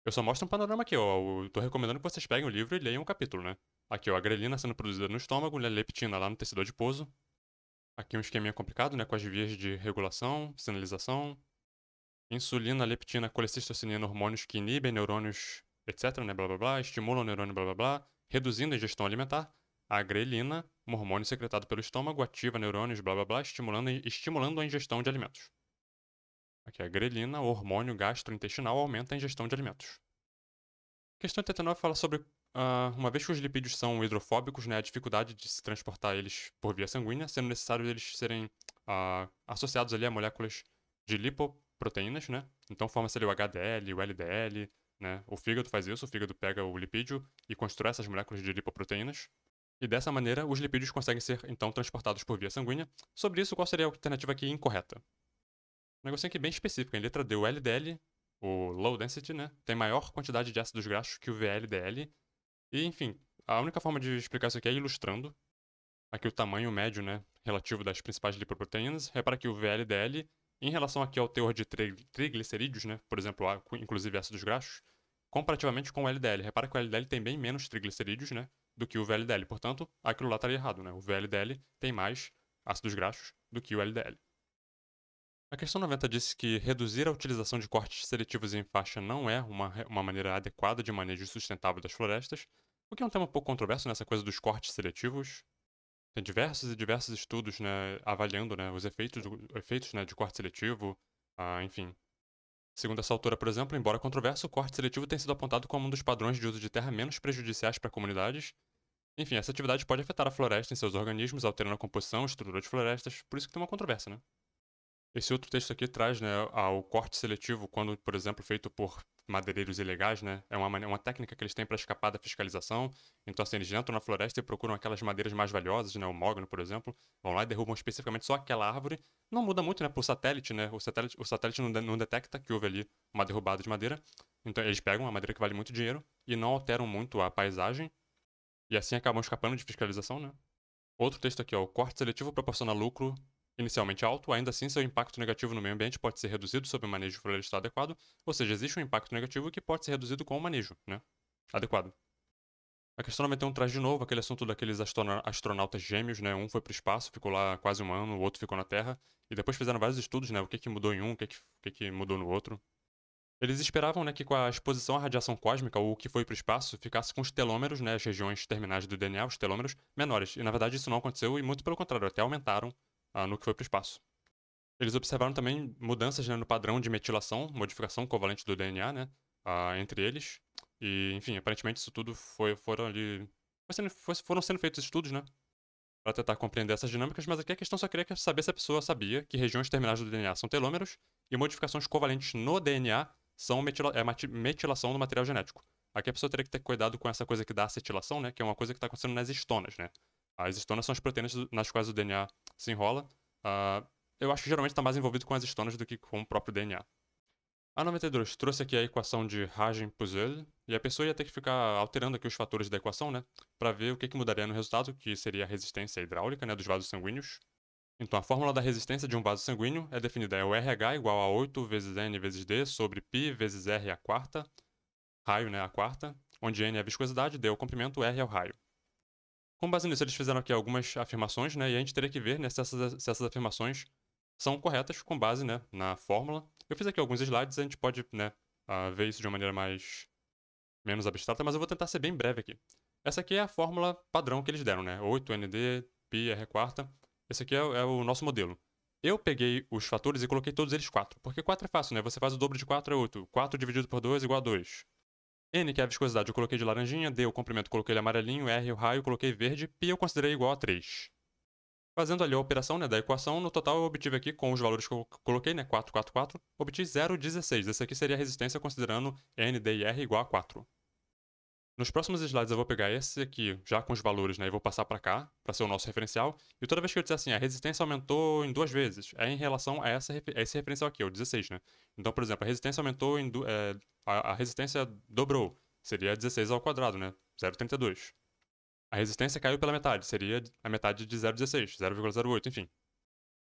Eu só mostro um panorama aqui, ó. Eu tô recomendando que vocês peguem o livro e leiam o capítulo, né? Aqui, ó, a grelina sendo produzida no estômago, né? Leptina lá no tecido adiposo. Aqui um esqueminha complicado, né? Com as vias de regulação, sinalização. Insulina, leptina, colecistocinina, hormônios que inibem neurônios, etc, né? Blá blá blá. Estimulam o neurônio, blá blá blá. Reduzindo a ingestão alimentar. A grelina, um hormônio secretado pelo estômago, ativa neurônios, blá blá blá, estimulando a ingestão de alimentos. Aqui a grelina, o hormônio gastrointestinal, aumenta a ingestão de alimentos. Questão 89 fala sobre, uma vez que os lipídios são hidrofóbicos, né, a dificuldade de se transportar eles por via sanguínea, sendo necessário eles serem associados ali a moléculas de lipoproteínas, né? Então forma-se ali o HDL, o LDL, né? O fígado faz isso, o fígado pega o lipídio e constrói essas moléculas de lipoproteínas. E dessa maneira, os lipídios conseguem ser, então, transportados por via sanguínea. Sobre isso, qual seria a alternativa aqui incorreta? Um negocinho aqui bem específico. Em letra D, o LDL, o low density, né, tem maior quantidade de ácidos graxos que o VLDL. E, enfim, a única forma de explicar isso aqui é ilustrando. Aqui o tamanho médio, né, relativo das principais lipoproteínas. Repara que o VLDL, em relação aqui ao teor de triglicerídeos, né, por exemplo, inclusive ácidos graxos, comparativamente com o LDL. Repara que o LDL tem bem menos triglicerídeos, né, do que o VLDL. Portanto, aquilo lá estaria errado, né? O VLDL tem mais ácidos graxos do que o LDL. A questão 90 disse que reduzir a utilização de cortes seletivos em faixa não é uma maneira adequada de manejo sustentável das florestas, o que é um tema um pouco controverso nessa coisa dos cortes seletivos. Tem diversos e diversos estudos, né, avaliando, né, os efeitos, né, de corte seletivo, enfim. Segundo essa autora, por exemplo, embora controverso, o corte seletivo tem sido apontado como um dos padrões de uso de terra menos prejudiciais para comunidades. Enfim, essa atividade pode afetar a floresta em seus organismos, alterando a composição e estrutura de florestas, por isso que tem uma controvérsia, né? Esse outro texto aqui traz, né, ao corte seletivo, quando, por exemplo, feito por madeireiros ilegais, né, é uma técnica que eles têm para escapar da fiscalização. Então, assim, eles entram na floresta e procuram aquelas madeiras mais valiosas, né, o mogno, por exemplo, vão lá e derrubam especificamente só aquela árvore. Não muda muito, né, pro satélite, né, o satélite não detecta que houve ali uma derrubada de madeira. Então, eles pegam uma madeira que vale muito dinheiro e não alteram muito a paisagem, e assim acabam escapando de fiscalização, né. Outro texto aqui, ó. O corte seletivo proporciona lucro inicialmente alto, ainda assim seu impacto negativo no meio ambiente pode ser reduzido sob o manejo florestal adequado, ou seja, existe um impacto negativo que pode ser reduzido com o manejo, né, adequado. A questão 91 traz de novo aquele assunto daqueles astronautas gêmeos, né, um foi para o espaço, ficou lá quase um ano, o outro ficou na Terra, e depois fizeram vários estudos, né, o que mudou em um, o que mudou no outro. Eles esperavam, né, que com a exposição à radiação cósmica, ou o que foi para o espaço, ficasse com os telômeros, né, as regiões terminais do DNA, os telômeros, menores. E na verdade isso não aconteceu, e muito pelo contrário, até aumentaram no que foi para o espaço. Eles observaram também mudanças, né, no padrão de metilação, modificação covalente do DNA, né, entre eles. E, enfim, aparentemente isso tudo foram sendo feitos estudos, né, para tentar compreender essas dinâmicas, mas aqui a questão só queria saber se a pessoa sabia que regiões terminais do DNA são telômeros e modificações covalentes no DNA são metilação do material genético. Aqui a pessoa teria que ter cuidado com essa coisa que dá acetilação, né, que é uma coisa que está acontecendo nas histonas, né. As histonas são as proteínas nas quais o DNA se enrola. Ah, eu acho que geralmente está mais envolvido com as histonas do que com o próprio DNA. A 92 trouxe aqui a equação de Hagen-Poiseuille, e a pessoa ia ter que ficar alterando aqui os fatores da equação, né, para ver o que mudaria no resultado, que seria a resistência hidráulica, né, dos vasos sanguíneos. Então, a fórmula da resistência de um vaso sanguíneo é definida, é o RH igual a 8 vezes N vezes D sobre π vezes R a quarta, raio, né, a quarta, onde N é a viscosidade, D é o comprimento, R é o raio. Com base nisso, eles fizeram aqui algumas afirmações, né, e a gente teria que ver, né, se essas afirmações são corretas com base, né, na fórmula. Eu fiz aqui alguns slides, a gente pode, né, ver isso de uma maneira menos abstrata, mas eu vou tentar ser bem breve aqui. Essa aqui é a fórmula padrão que eles deram, né? 8ND, π, R quarta. Esse aqui é o nosso modelo. Eu peguei os fatores e coloquei todos eles 4, porque 4 é fácil, né? Você faz o dobro de 4 é 8. 4 dividido por 2 é igual a 2. N, que é a viscosidade, eu coloquei de laranjinha. D, o comprimento, coloquei ele amarelinho. R, o raio, eu coloquei verde. Π, eu considerei igual a 3. Fazendo ali a operação, né, da equação, no total eu obtive aqui, com os valores que eu coloquei, né, 4, 4, 4, obtive 0,16. Esse aqui seria a resistência considerando N, D e R igual a 4. Nos próximos slides eu vou pegar esse aqui, já com os valores, né, e vou passar para cá, para ser o nosso referencial. E toda vez que eu disser assim, a resistência aumentou em 2 vezes, é em relação a esse referencial aqui, o 16, né? Então, por exemplo, a resistência aumentou a resistência dobrou, seria 16 ao quadrado, né? 0,32. A resistência caiu pela metade, seria a metade de 0,16, 0,08, enfim.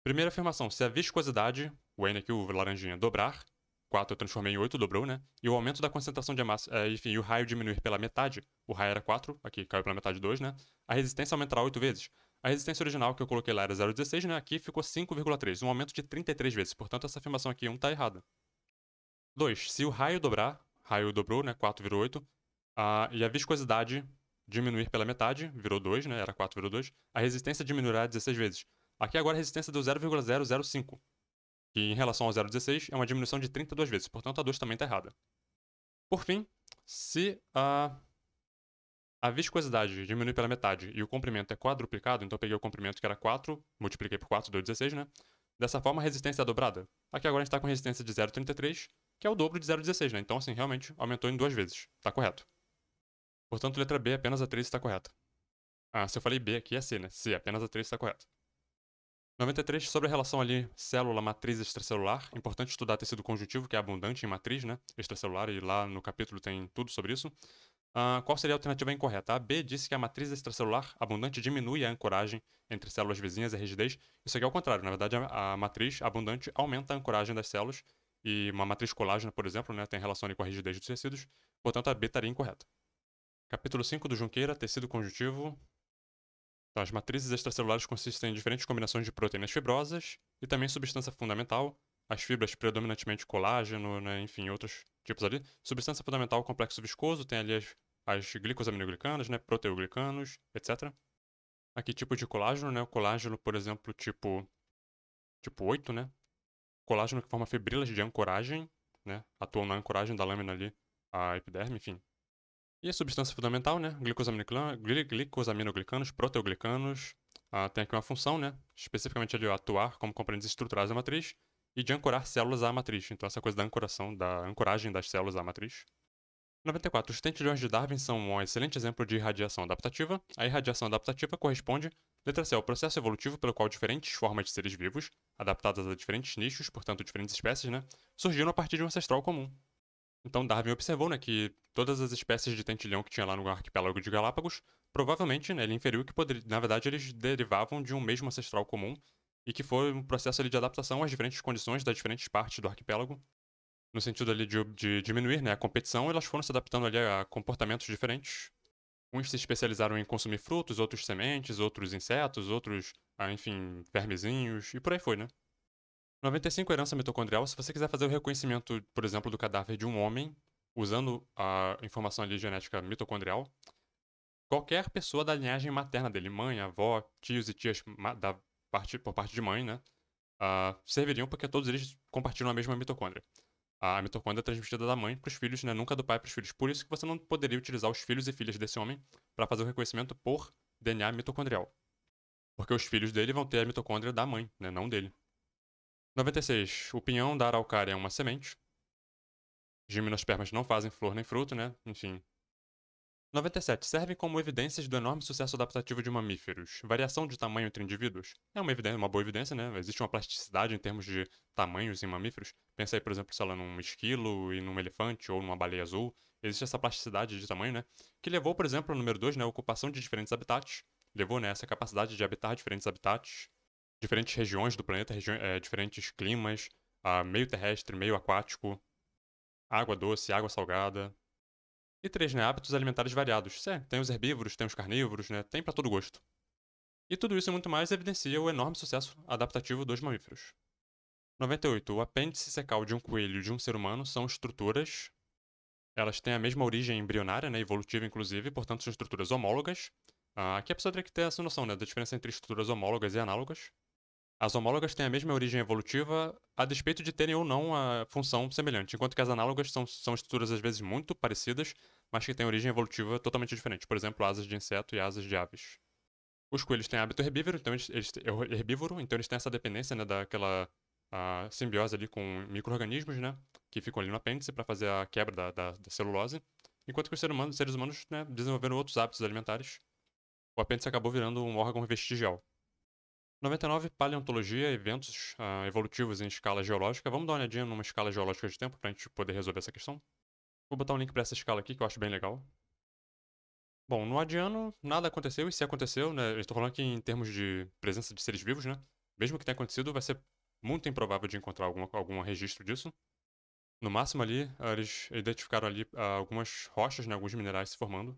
Primeira afirmação, se a viscosidade, o N aqui, o laranjinha, dobrar, 4 eu transformei em 8, dobrou, né? E o aumento da concentração de massa, enfim, e o raio diminuir pela metade, o raio era 4, aqui caiu pela metade 2, né? A resistência aumentará 8 vezes. A resistência original que eu coloquei lá era 0,16, né? Aqui ficou 5,3, um aumento de 33 vezes. Portanto, essa afirmação aqui 1 está errada. 2. Se o raio dobrar, raio dobrou, né? 4 virou 8, e a viscosidade diminuir pela metade, virou 2, né? Era 4, virou 2, a resistência diminuirá 16 vezes. Aqui agora a resistência deu 0,005. que em relação ao 0,16 é uma diminuição de 32 vezes, portanto a 2 também está errada. Por fim, se a viscosidade diminui pela metade e o comprimento é quadruplicado, então eu peguei o comprimento que era 4, multipliquei por 4, deu 16, né? Dessa forma, a resistência é dobrada. Aqui agora a gente está com resistência de 0,33, que é o dobro de 0,16, né? Então, assim, realmente aumentou em 2 vezes. Está correto. Portanto, letra B, apenas a 3 está correta. Ah, se eu falei B aqui é C, né? C, apenas a 3 está correta. 93, sobre a relação ali célula-matriz extracelular. Importante estudar tecido conjuntivo, que é abundante em matriz, né? Extracelular, e lá no capítulo tem tudo sobre isso. Qual seria a alternativa incorreta? A B disse que a matriz extracelular abundante diminui a ancoragem entre células vizinhas e a rigidez. Isso aqui é o contrário. Na verdade, a matriz abundante aumenta a ancoragem das células. E uma matriz colágena, por exemplo, né, tem relação ali com a rigidez dos tecidos. Portanto, a B estaria incorreta. Capítulo 5 do Junqueira, tecido conjuntivo. Então, as matrizes extracelulares consistem em diferentes combinações de proteínas fibrosas e também substância fundamental, as fibras predominantemente colágeno, né, enfim, outros tipos ali. Substância fundamental, complexo viscoso, tem ali as glicosaminoglicanas, né, proteoglicanos, etc. Aqui, tipo de colágeno, né, o colágeno, por exemplo, tipo 8, né, colágeno que forma fibrilas de ancoragem, né, atuam na ancoragem da lâmina ali, a epiderme, enfim. E a substância fundamental, né? Glicosaminoglicanos, proteoglicanos. Tem aqui uma função, né? Especificamente ali, atuar como componentes estruturais da matriz e de ancorar células à matriz. Então, essa coisa da ancoração, da ancoragem das células à matriz. 94. Os tentilhões de Darwin são um excelente exemplo de irradiação adaptativa. A irradiação adaptativa corresponde, letra C, ao processo evolutivo pelo qual diferentes formas de seres vivos, adaptadas a diferentes nichos, portanto diferentes espécies, né, surgiram a partir de um ancestral comum. Então Darwin observou, né, que todas as espécies de tentilhão que tinha lá no arquipélago de Galápagos, provavelmente, né, ele inferiu que na verdade eles derivavam de um mesmo ancestral comum e que foi um processo ali de adaptação às diferentes condições das diferentes partes do arquipélago, no sentido ali de diminuir, né, a competição, elas foram se adaptando ali a comportamentos diferentes. Uns se especializaram em consumir frutos, outros sementes, outros insetos, outros, enfim, vermezinhos e por aí foi, né? 95, herança mitocondrial. Se você quiser fazer o reconhecimento, por exemplo, do cadáver de um homem, usando a informação ali genética mitocondrial, qualquer pessoa da linhagem materna dele, mãe, avó, tios e tias por parte de mãe, né, serviriam porque todos eles compartilham a mesma mitocôndria. A mitocôndria é transmitida da mãe para os filhos, né, nunca do pai para os filhos. Por isso que você não poderia utilizar os filhos e filhas desse homem para fazer o reconhecimento por DNA mitocondrial. Porque os filhos dele vão ter a mitocôndria da mãe, né, não dele. 96. O pinhão da araucária é uma semente. Gimnospermas não fazem flor nem fruto, né? Enfim. 97. Servem como evidências do enorme sucesso adaptativo de mamíferos. Variação de tamanho entre indivíduos. É uma boa evidência, né? Existe uma plasticidade em termos de tamanhos em mamíferos. Pensa aí, por exemplo, sei lá, num esquilo e num elefante ou numa baleia azul. Existe essa plasticidade de tamanho, né? Que levou, por exemplo, ao número 2, né? A ocupação de diferentes habitats. Levou, né? Essa capacidade de habitar diferentes habitats. Diferentes regiões do planeta, diferentes climas. Meio terrestre, meio aquático. Água doce, água salgada. E 3, né? Hábitos alimentares variados. Tem os herbívoros, tem os carnívoros, né? Tem para todo gosto. E tudo isso e muito mais evidencia o enorme sucesso adaptativo dos mamíferos. 98. O apêndice secal de um coelho e de um ser humano são estruturas. Elas têm a mesma origem embrionária, né? Evolutiva, inclusive, portanto, são estruturas homólogas. Aqui a pessoa teria que ter essa noção, né? Da diferença entre estruturas homólogas e análogas. As homólogas têm a mesma origem evolutiva, a despeito de terem ou não a função semelhante, enquanto que as análogas são estruturas às vezes muito parecidas, mas que têm origem evolutiva totalmente diferente. Por exemplo, asas de inseto e asas de aves. Os coelhos têm hábito herbívoro, então eles têm essa dependência, né, daquela simbiose ali com micro-organismos, né, que ficam ali no apêndice para fazer a quebra da celulose, enquanto que os seres humanos, né, desenvolveram outros hábitos alimentares. O apêndice acabou virando um órgão vestigial. 99, paleontologia, eventos evolutivos em escala geológica. Vamos dar uma olhadinha numa escala geológica de tempo para a gente poder resolver essa questão. Vou botar um link para essa escala aqui que eu acho bem legal. Bom, no adiano, nada aconteceu, e se aconteceu, né, eu estou falando aqui em termos de presença de seres vivos, né, mesmo que tenha acontecido, vai ser muito improvável de encontrar algum registro disso. No máximo ali, eles identificaram ali algumas rochas, né, alguns minerais se formando.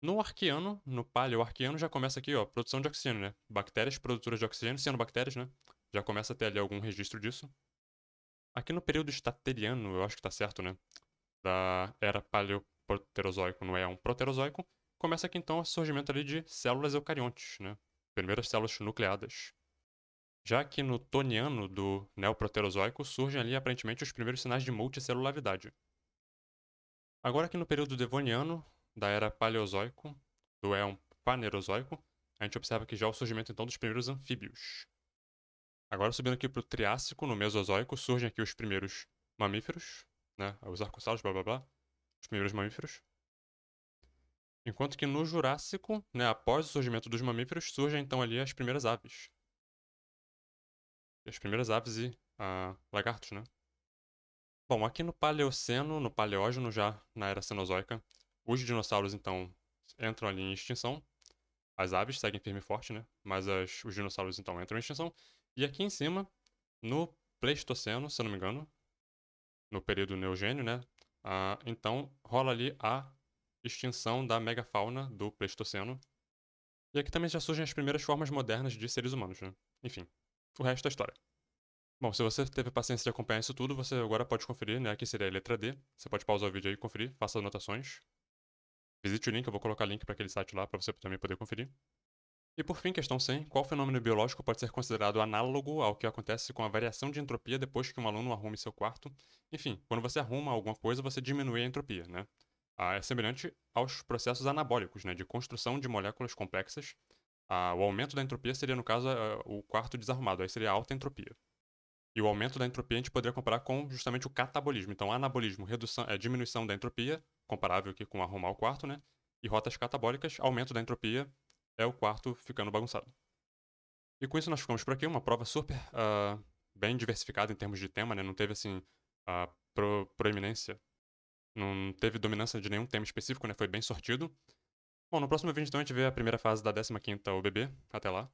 No arqueano, no paleoarqueano, já começa aqui, ó, produção de oxigênio, né? Bactérias produtoras de oxigênio, cianobactérias, né? Já começa a ter ali algum registro disso. Aqui no período estateriano, eu acho que tá certo, né? Da era paleoproterozoico, não é um proterozoico, começa aqui então o surgimento ali de células eucariontes, né? Primeiras células nucleadas. Já que no Toniano do Neoproterozoico surgem ali aparentemente os primeiros sinais de multicelularidade. Agora que no período Devoniano, da era Paleozoico, do Éon Panerozoico, a gente observa que já o surgimento então dos primeiros anfíbios. Agora subindo aqui para o Triássico, no Mesozoico, surgem aqui os primeiros mamíferos, né, os arcossauros, blá blá blá, os primeiros mamíferos. Enquanto que no Jurássico, né, após o surgimento dos mamíferos, surgem então ali as primeiras aves. As primeiras aves e lagartos, né? Bom, aqui no Paleoceno, no Paleógeno, já na Era Cenozoica, os dinossauros então entram ali em extinção. As aves seguem firme e forte, né? Mas os dinossauros então entram em extinção. E aqui em cima, no Pleistoceno, se eu não me engano, no período Neogênio, né? Então rola ali a extinção da megafauna do Pleistoceno. E aqui também já surgem as primeiras formas modernas de seres humanos, né? Enfim, o resto é história. Bom, se você teve paciência de acompanhar isso tudo, você agora pode conferir, né? Aqui seria a letra D. Você pode pausar o vídeo aí e conferir, faça anotações. Visite o link, eu vou colocar link para aquele site lá para você também poder conferir. E por fim, questão 100. Qual fenômeno biológico pode ser considerado análogo ao que acontece com a variação de entropia depois que um aluno arrume seu quarto? Enfim, quando você arruma alguma coisa, você diminui a entropia, né? É semelhante aos processos anabólicos, né? De construção de moléculas complexas. O aumento da entropia seria, no caso, o quarto desarrumado. Aí seria a alta entropia. E o aumento da entropia a gente poderia comparar com justamente o catabolismo. Então, anabolismo, redução, diminuição da entropia, comparável aqui com arrumar o quarto, né? E rotas catabólicas, aumento da entropia, é o quarto ficando bagunçado. E com isso nós ficamos por aqui, uma prova super bem diversificada em termos de tema, né? Não teve, assim, proeminência, não teve dominância de nenhum tema específico, né? Foi bem sortido. Bom, no próximo vídeo então a gente vê a primeira fase da 15ª UBB. Até lá.